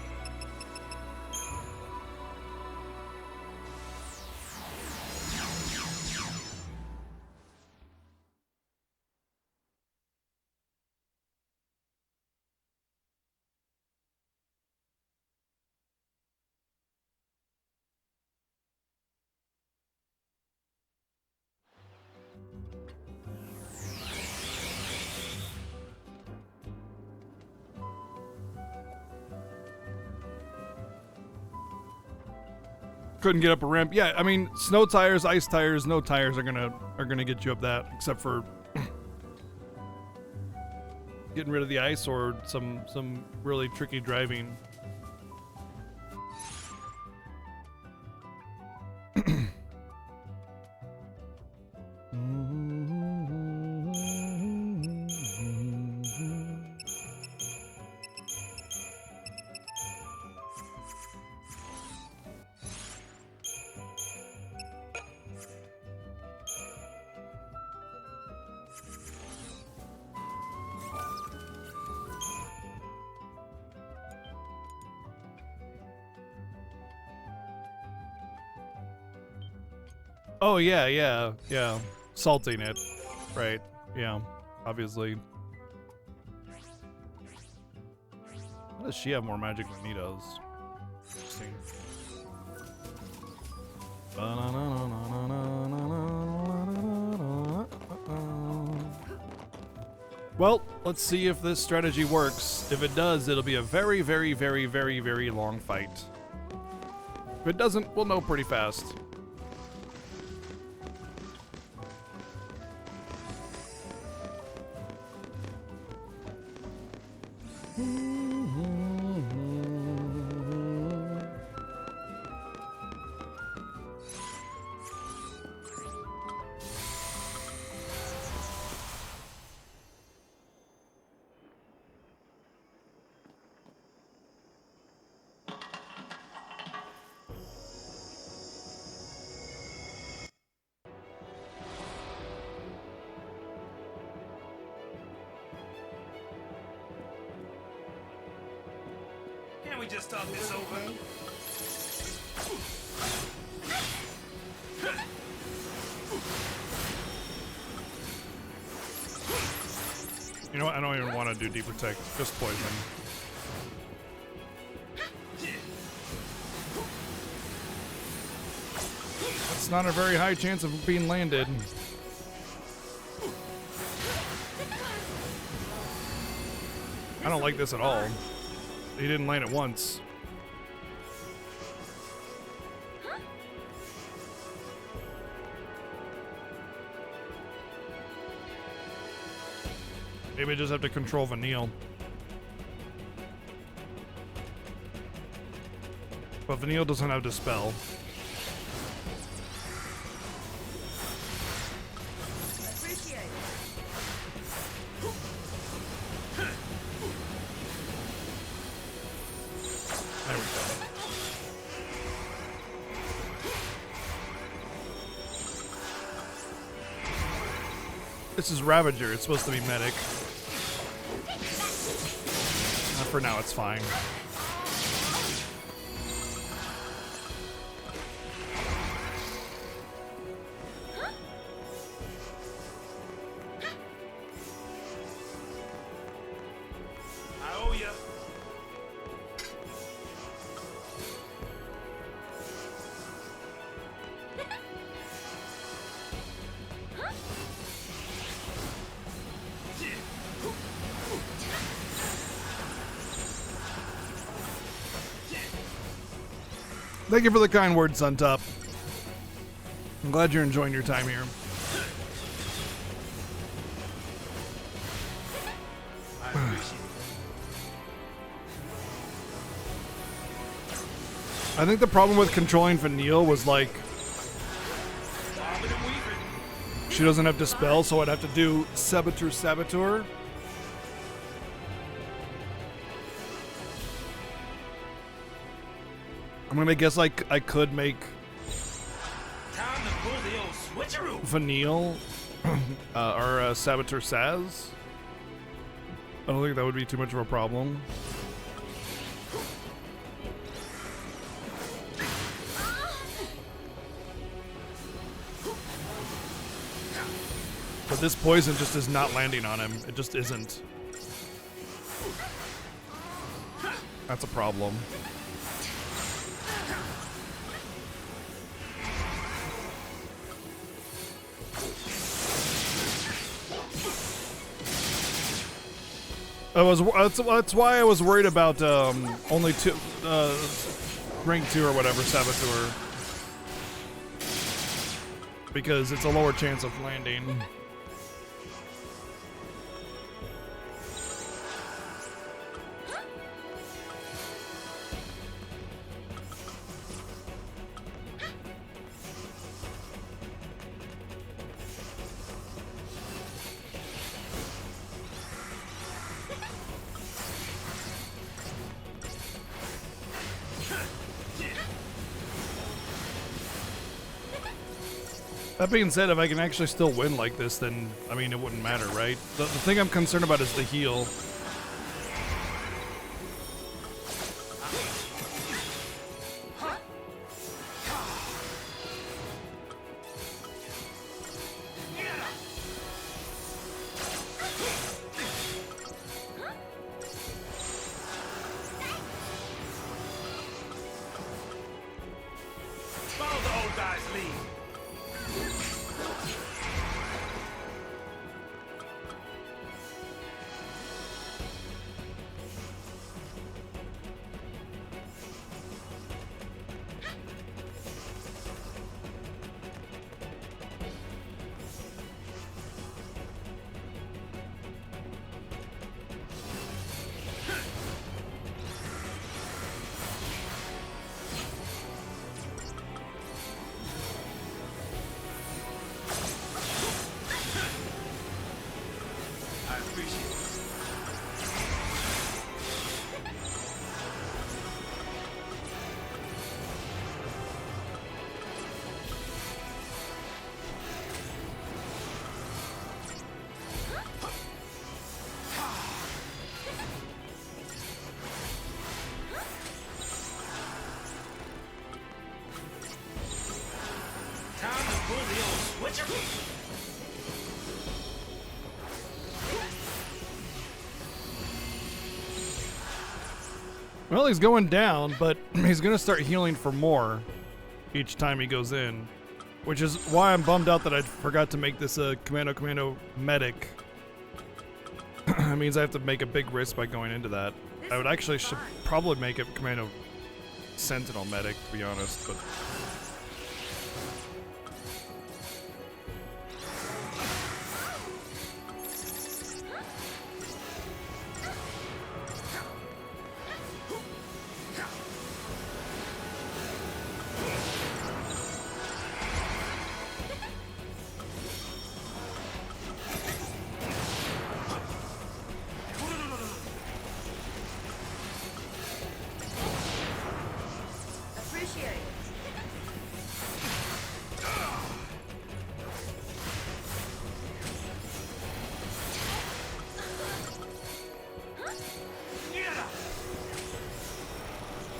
Couldn't get up a ramp. Yeah, I mean, snow tires, ice tires, no tires are gonna get you up that, except for getting rid of the ice or some really tricky driving. Oh, yeah, yeah, yeah. Salting it. Right. Yeah. Obviously. How does she have more magic than he does? Interesting. Well, let's see if this strategy works. If it does, it'll be a very, very, very, very, very long fight. If it doesn't, we'll know pretty fast. Can't we just talk this over? You know what? I don't even want to do deep protect. Just poison. It's not a very high chance of being landed. I don't like this at all. He didn't land it once. Maybe I just have to control Vanille. But Vanille doesn't have Dispel. Appreciate it. There we go. This is Ravager. It's supposed to be medic. For now, it's fine. I owe ya. Thank you for the kind words, Suntop. I'm glad you're enjoying your time here. I appreciate it. I think the problem with controlling Vanille was like Bobbing and weaving. she doesn't have Dispel, so I'd have to do Saboteur. I'm gonna guess like I could make Time to pull the old switcheroo. Vanille or Saboteur Saz. I don't think that would be too much of a problem. But this poison just is not landing on him. It just isn't. That's a problem. That's why I was worried about only two, rank 2 or whatever Saboteur, because it's a lower chance of landing. That being said, if I can actually still win like this, then, I mean, it wouldn't matter, right? The thing I'm concerned about is the heal. Well, he's going down, but he's going to start healing for more each time he goes in, which is why I'm bummed out that I forgot to make this a Commando medic. It means I have to make a big risk by going into that. I would actually should probably make it Commando Sentinel medic, to be honest, but...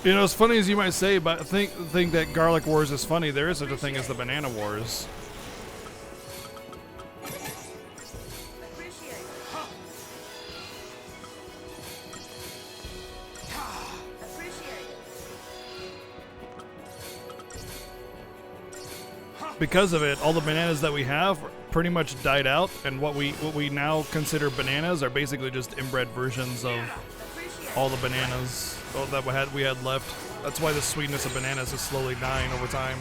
You know, as funny as you might say, but think that Garlic Wars is funny, there is such a thing as the Banana Wars. Because of it, all the bananas that we have pretty much died out, and what we now consider bananas are basically just inbred versions of all the bananas that we had left. That's why the sweetness of bananas is slowly dying over time.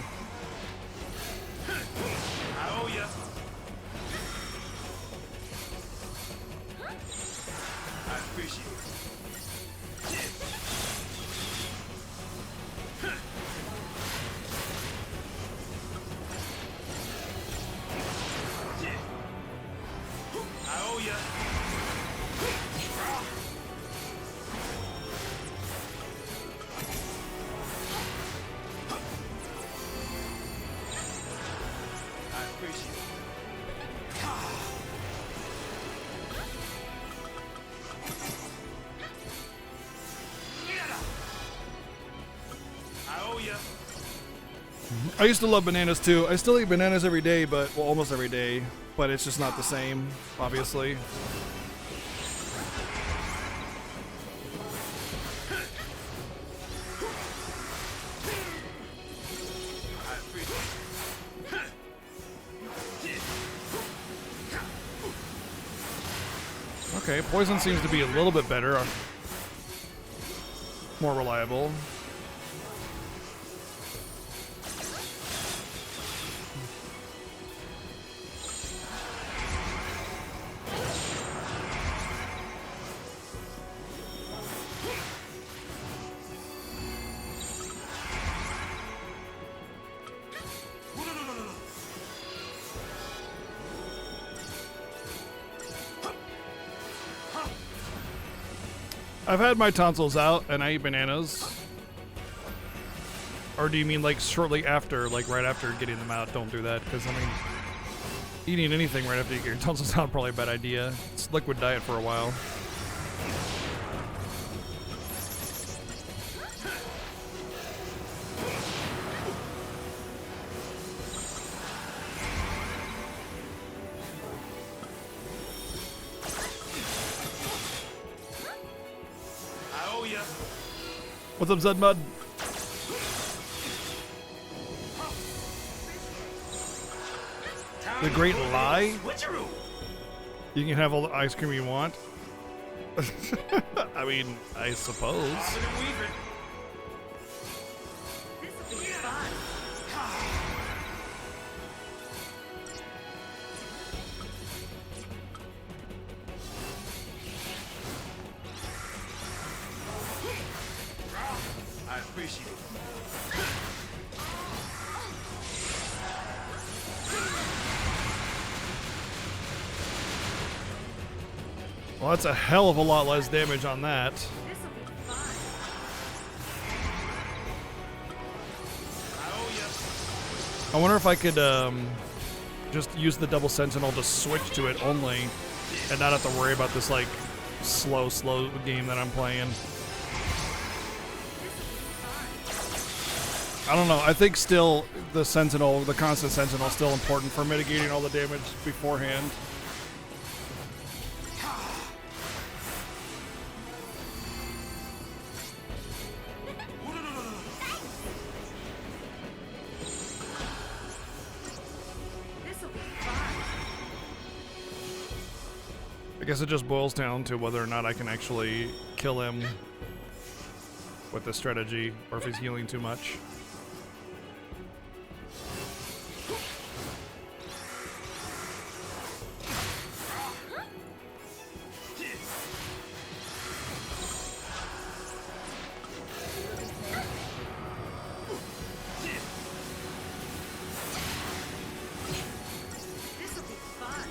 Oh, yeah. I appreciate it. I owe ya. I appreciate it. I owe ya. I used to love bananas too. I still eat bananas every day, but well, almost every day, but it's just not the same, obviously. I appreciate it. Okay, poison seems to be a little bit better, more reliable. I've had my tonsils out and I eat bananas. Or do you mean like shortly after, like right after getting them out? Don't do that, because I mean, eating anything right after you get your tonsils out is probably a bad idea. It's liquid diet for a while. I owe ya. What's up, Zed Mud? The Great Lie? Switcheroo. You can have all the ice cream you want. I mean, I suppose. Bobbing and weaving. This'll be fun. I appreciate it. Well, that's a hell of a lot less damage on that. This'll be fun. I owe ya. I wonder if I could just use the double sentinel to switch to it only and not have to worry about this like slow game that I'm playing. I don't know. I think still the sentinel, the constant sentinel, is still important for mitigating all the damage beforehand. I guess it just boils down to whether or not I can actually kill him with this strategy, or if he's healing too much. This'll be fun.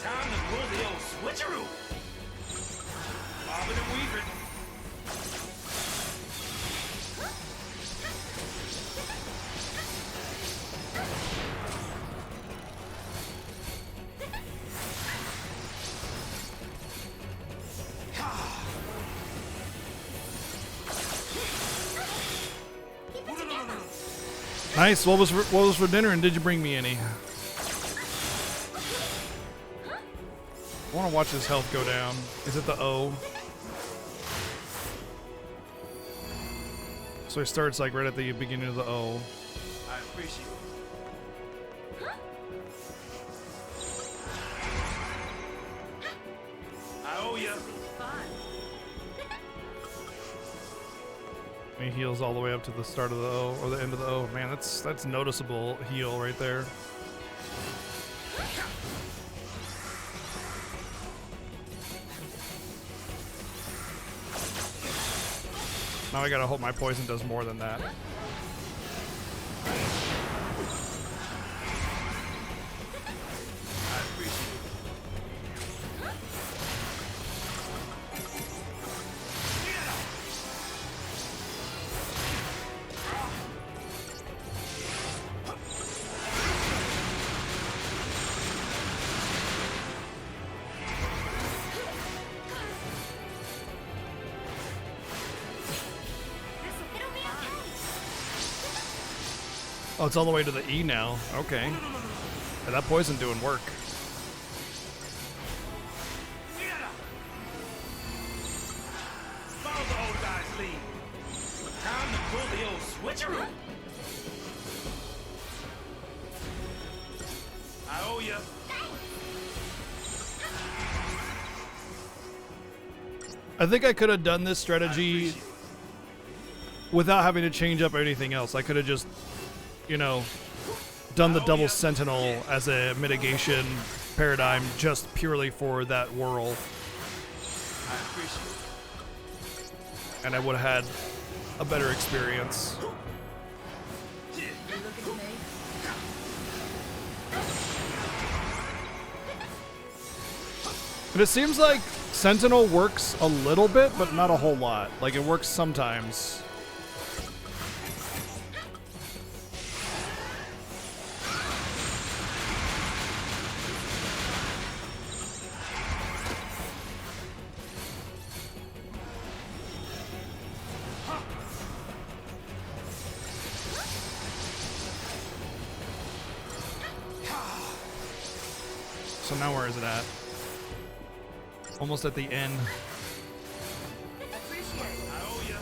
Time to pull the old switcheroo. Bobbing and weaving. Nice. What was for dinner, and did you bring me any? I want to watch his health go down. Is it the O? So he starts like right at the beginning of the O. I appreciate it. I owe ya. Fun. He heals all the way up to the start of the O, or the end of the O. Man, that's noticeable heal right there. Now I gotta hope my poison does more than that. I appreciate it. It'll be okay. Oh, it's all the way to the E now. Okay. Yeah, that poison doing work. Follow the old guy's lead. Time to pull the old switcheroo. I owe ya. I think I could have done this strategy without having to change up anything else. I could have just, you know, done the double sentinel as a mitigation paradigm just purely for that whirl, I appreciate it. and I would have had a better experience. You looking at me? But it seems like Sentinel works a little bit, but not a whole lot. Like, it works sometimes. So now where is it at? Almost at the end. Appreciate it. I owe ya.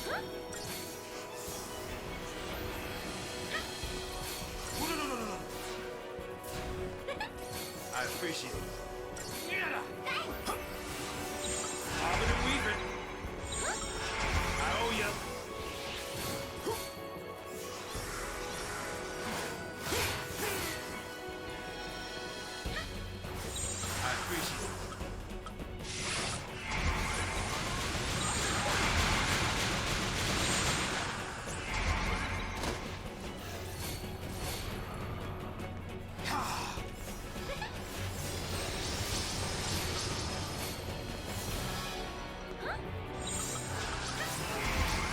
Fun. I appreciate it. Bobbing and weaving. I owe ya. I appreciate it.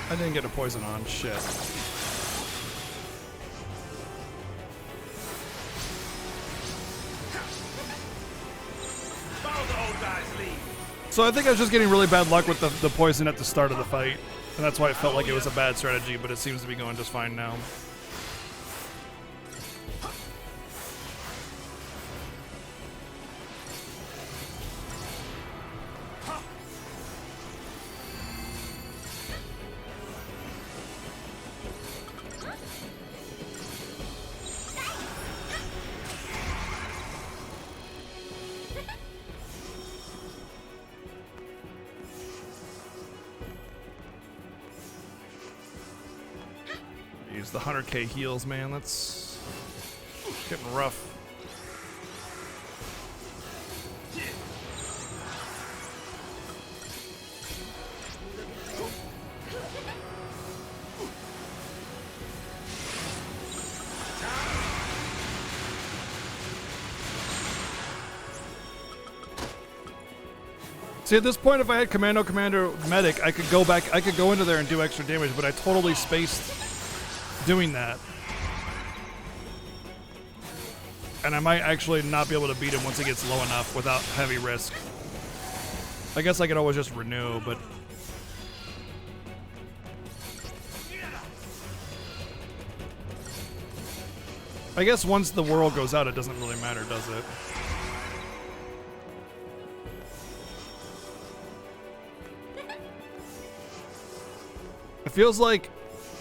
I didn't get a poison on. Shit. Follow the old guy's lead. So I think I was just getting really bad luck with the poison at the start of the fight, and that's why it felt like it was a bad strategy, but it seems to be going just fine now. Jeez, the 100k heals, man. That's getting rough. See, at this point, if I had Commando, Medic, I could go back, I could go into there and do extra damage, but I totally spaced doing that. And I might actually not be able to beat him once he gets low enough without heavy risk. I guess I could always just renew, but... I guess once the world goes out, it doesn't really matter, does it? It feels like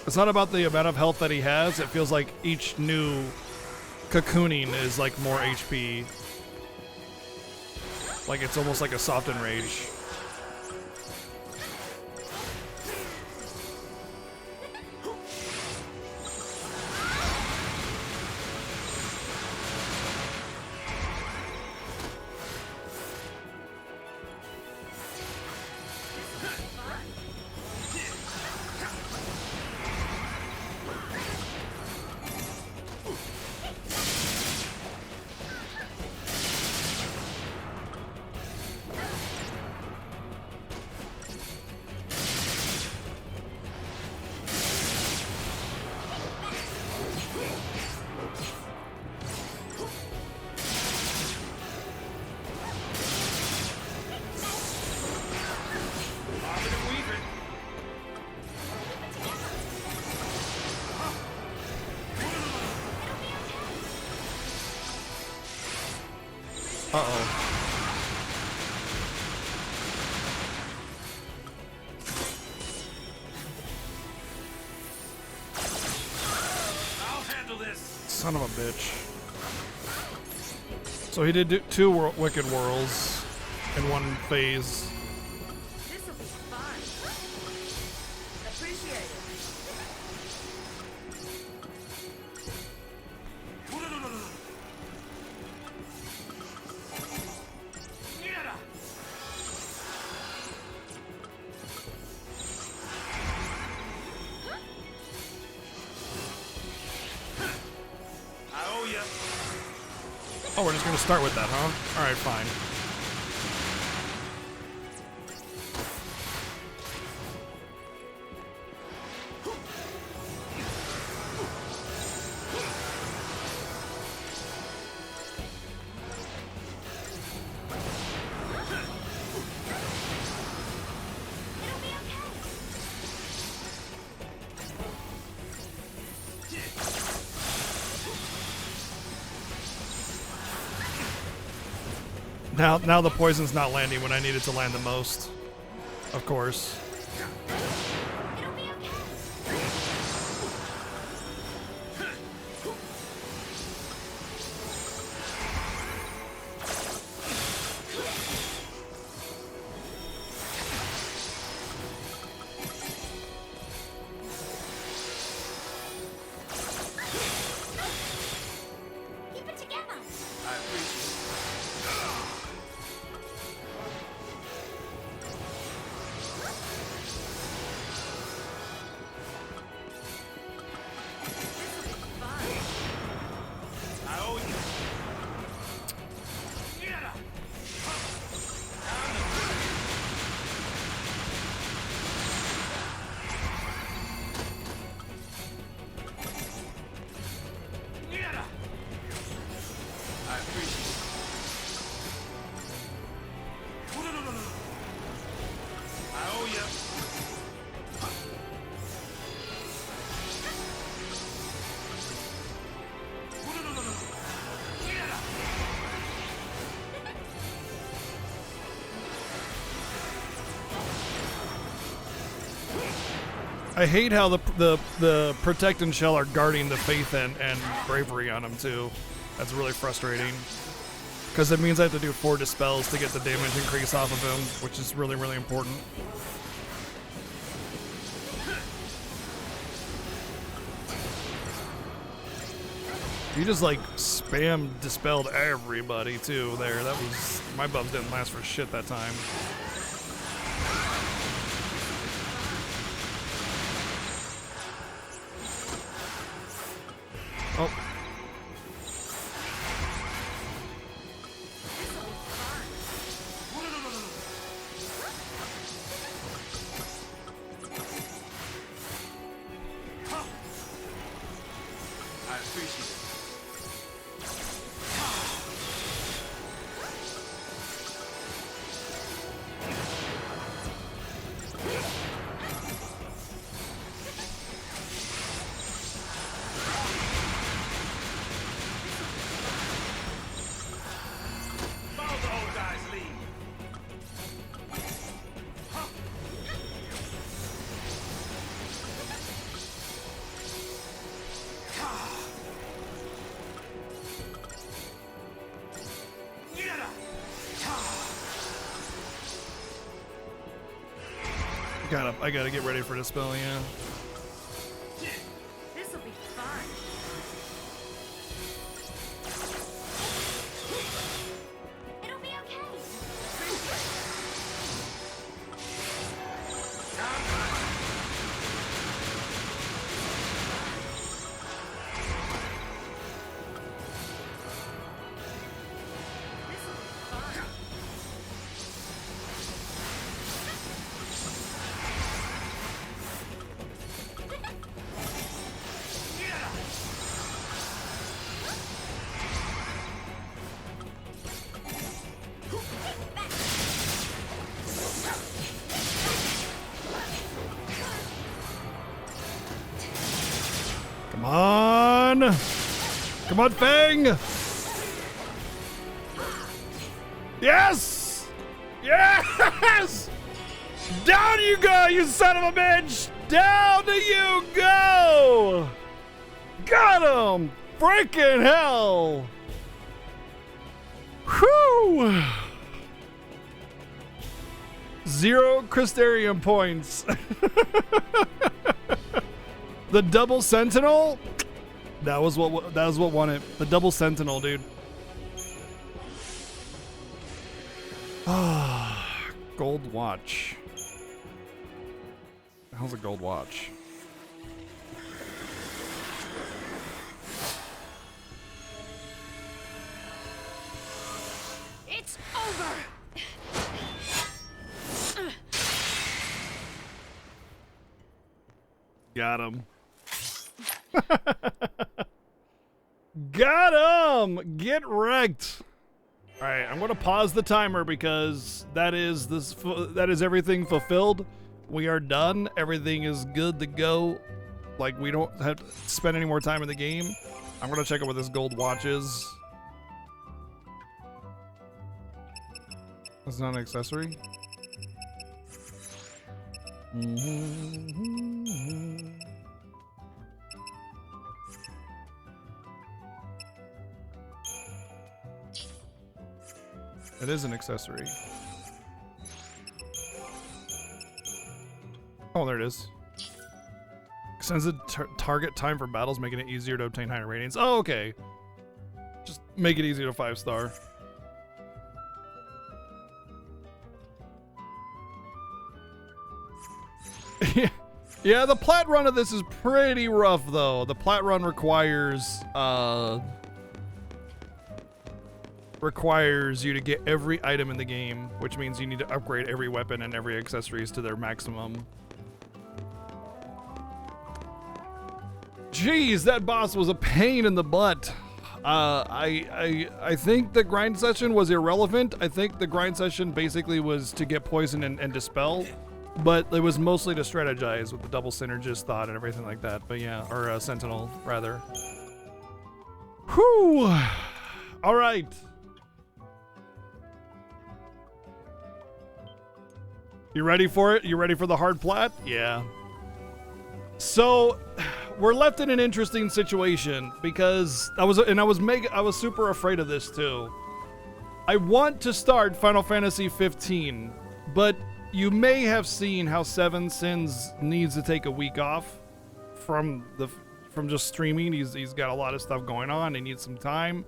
it's not about the amount of health that he has. It feels like each new cocooning is like more HP. Like it's almost like a soft enrage. Son of a bitch. So he did do 2 Wicked Whirls in one phase. This'll be fun. Appreciate Oh, we're just gonna start with that, huh? Alright, fine. Now the poison's not landing when I need it to land the most. Of course. It'll be okay. Keep it together. I appreciate it. I owe you. I appreciate it. I owe you. I hate how the Protect and Shell are guarding the Faith and Bravery on him too. That's really frustrating. Because it means I have to do 4 dispels to get the damage increase off of him, which is really, really important. You just like spam dispelled everybody too there. That was, my buffs didn't last for shit that time. Oh. I appreciate it. Follow the old guy's lead. I gotta get ready for dispel, yeah. This'll be fun. It'll be okay. This'll be fun. Come on! Come on, Fang! Yes! Yes! Down you go, you son of a bitch! Down you go! Got him! Freaking hell! Whew! 0 Crystarium points. The double sentinel? That was what won it. The double sentinel, dude. Ah, gold watch. How's a gold watch? It's over. Got him. Got him! Get wrecked. All right, I'm gonna pause the timer because that is everything fulfilled. We are done. Everything is good to go. Like, we don't have to spend any more time in the game. I'm gonna check out what this gold watch is. That's not an accessory. It is an accessory. Oh, there it is. Extends the target time for battles, making it easier to obtain higher ratings. Oh, okay. Just make it easier to 5-star. Yeah, the plat run of this is pretty rough, though. The plat run requires you to get every item in the game, which means you need to upgrade every weapon and every accessories to their maximum. Jeez, that boss was a pain in the butt. I think the grind session was irrelevant. I think the grind session basically was to get poison and dispel, but it was mostly to strategize with the double synergist thought and everything like that. But yeah, or sentinel rather. Whew. All right. You ready for it? You ready for the hard plat? Yeah. So, we're left in an interesting situation because I was super afraid of this too. I want to start Final Fantasy 15, but you may have seen how Seven Sins needs to take a week off from from just streaming. He's got a lot of stuff going on. He needs some time.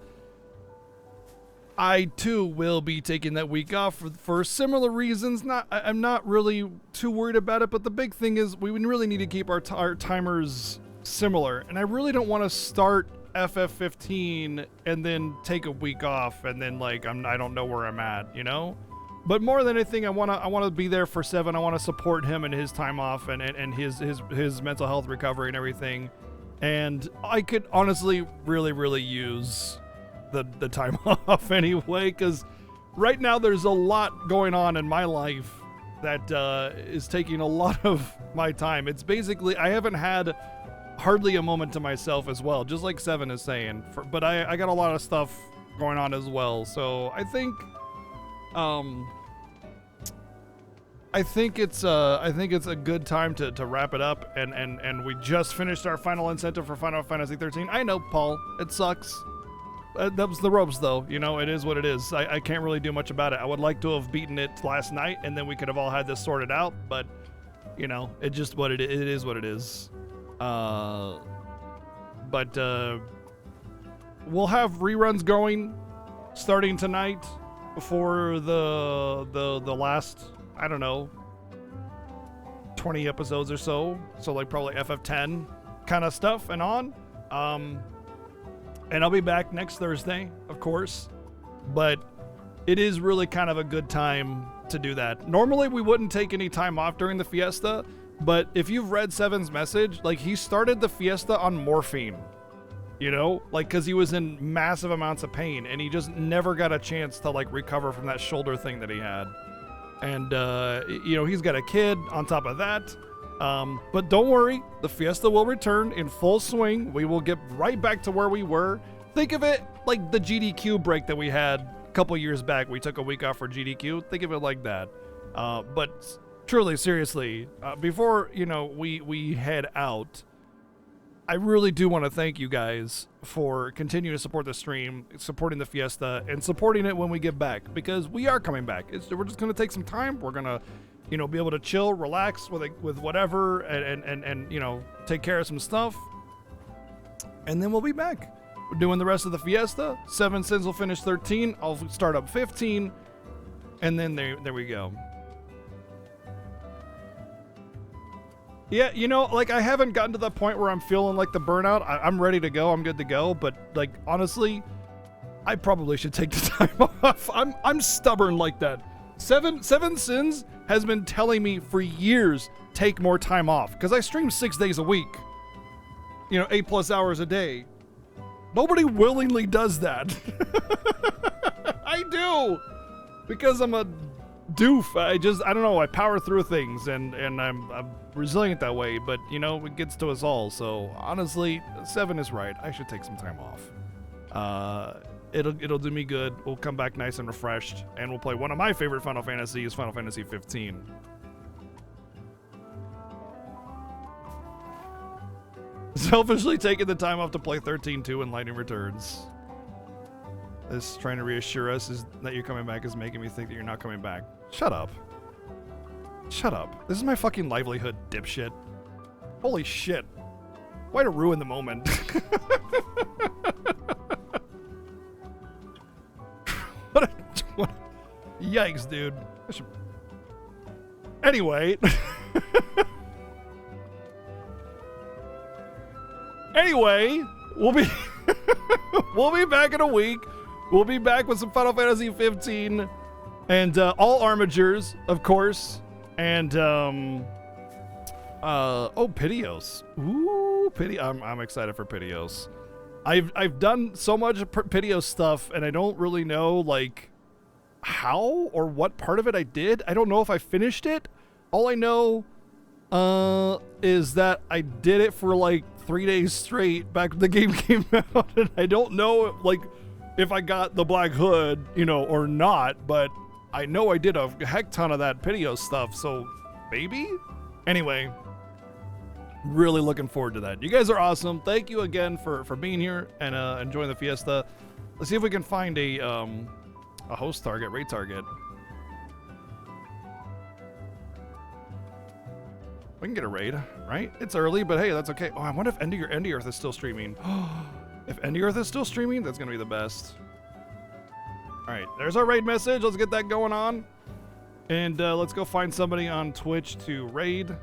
I too will be taking that week off for similar reasons. I'm not really too worried about it, but the big thing is we really need to keep our timers similar, and I really don't want to start FF15 and then take a week off and then like I don't know where I'm at, you know. But more than anything, I want to be there for 7. I want to support him and his time off and his mental health recovery and everything. And I could honestly really use the time off anyway, because right now there's a lot going on in my life that is taking a lot of my time. It's basically I haven't had hardly a moment to myself as well, just like Seven is saying. But I got a lot of stuff going on as well, so I think it's a good time to wrap it up, and we just finished our final incentive for Final Fantasy 13. I know, Paul, it sucks. That was the ropes, though. You know, it is what it is. I can't really do much about it. I would like to have beaten it last night, and then we could have all had this sorted out. But, you know, it just what it is what it is. But we'll have reruns going starting tonight before the last, I don't know, 20 episodes or so. So like probably FF10 kind of stuff and on. And I'll be back next Thursday, of course, but it is really kind of a good time to do that. Normally we wouldn't take any time off during the Fiesta, but if you've read Seven's message, like he started the Fiesta on morphine, you know, like because he was in massive amounts of pain and he just never got a chance to like recover from that shoulder thing that he had. And, you know, he's got a kid on top of that. But don't worry, the Fiesta will return in full swing. We will get right back to where we were. Think of it like the GDQ break that we had a couple years back. We took a week off for GDQ. Think of it like that. But truly, seriously, before, you know, we head out, I really do want to thank you guys for continuing to support the stream, supporting the Fiesta, and supporting it when we get back, because we are coming back. We're just going to take some time. We're going to, you know, be able to chill, relax with whatever, and you know, take care of some stuff. And then we'll be back. We're doing the rest of the Fiesta. 7 Sins will finish 13. I'll start up 15. And then there we go. Yeah, you know, like I haven't gotten to that point where I'm feeling like the burnout. I'm ready to go. I'm good to go. But like, honestly, I probably should take the time off. I'm stubborn like that. Seven Sins has been telling me for years, take more time off, because I stream 6 days a week. You know, 8+ hours a day. Nobody willingly does that. I do, because I'm a doof. I don't know, I power through things, and I'm resilient that way, but you know, it gets to us all. So honestly, 7 is right. I should take some time off. It'll do me good. We'll come back nice and refreshed, and we'll play one of my favorite Final Fantasies, Final Fantasy 15. Selfishly taking the time off to play 13-2 and Lightning Returns. This trying to reassure us is that you're coming back is making me think that you're not coming back. Shut up. Shut up. This is my fucking livelihood, dipshit. Holy shit. Way to ruin the moment. What yikes, dude. Anyway. Anyway, we'll be back in a week. We'll be back with some Final Fantasy 15 and all armigers, of course. And Piteos. Ooh, I'm excited for Piteos. I've done so much Piteos stuff, and I don't really know like how or what part of it I did. I don't know if I finished it. All I know is that I did it for like 3 days straight back when the game came out, and I don't know like if I got the Black Hood, you know, or not, but I know I did a heck ton of that Piteos stuff, so maybe? Anyway, really looking forward to that. You guys are awesome. Thank you again for being here and enjoying the Fiesta. Let's see if we can find a host target, raid target. We can get a raid, right? It's early, but hey, that's okay. Oh, I wonder if Endy Earth is still streaming. If Endy Earth is still streaming, that's gonna be the best. All right, there's our raid message. Let's get that going on. And let's go find somebody on Twitch to raid.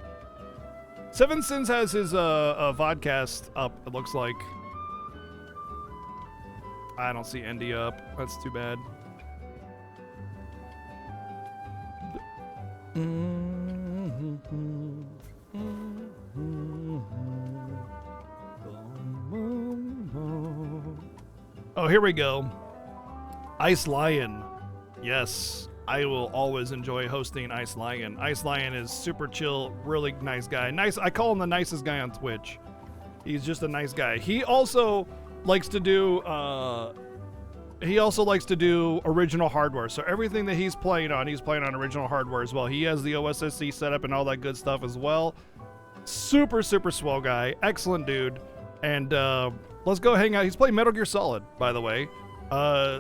Seven Sins has his vodcast up, it looks like. I don't see Endy up. That's too bad. Oh, here we go. Ice Lion. Yes, I will always enjoy hosting Ice Lion. Ice Lion is super chill, really nice guy. Nice. I call him the nicest guy on Twitch. He's just a nice guy. He also likes to do original hardware. So everything that he's playing on original hardware as well. He has the OSSC setup and all that good stuff as well. Super swell guy, excellent dude. And let's go hang out. He's playing Metal Gear Solid, by the way.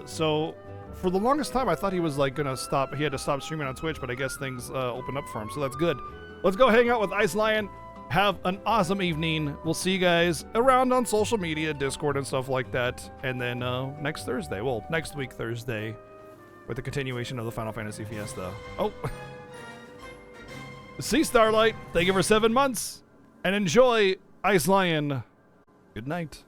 So for the longest time, I thought he was like gonna stop. He had to stop streaming on Twitch, but I guess things opened up for him, so that's good. Let's go hang out with Ice Lion. Have an awesome evening. We'll see you guys around on social media, Discord and stuff like that. And then next week Thursday, with the continuation of the Final Fantasy Fiesta. Oh, see Starlight. Thank you for 7 months, and enjoy Ice Lion. Good night.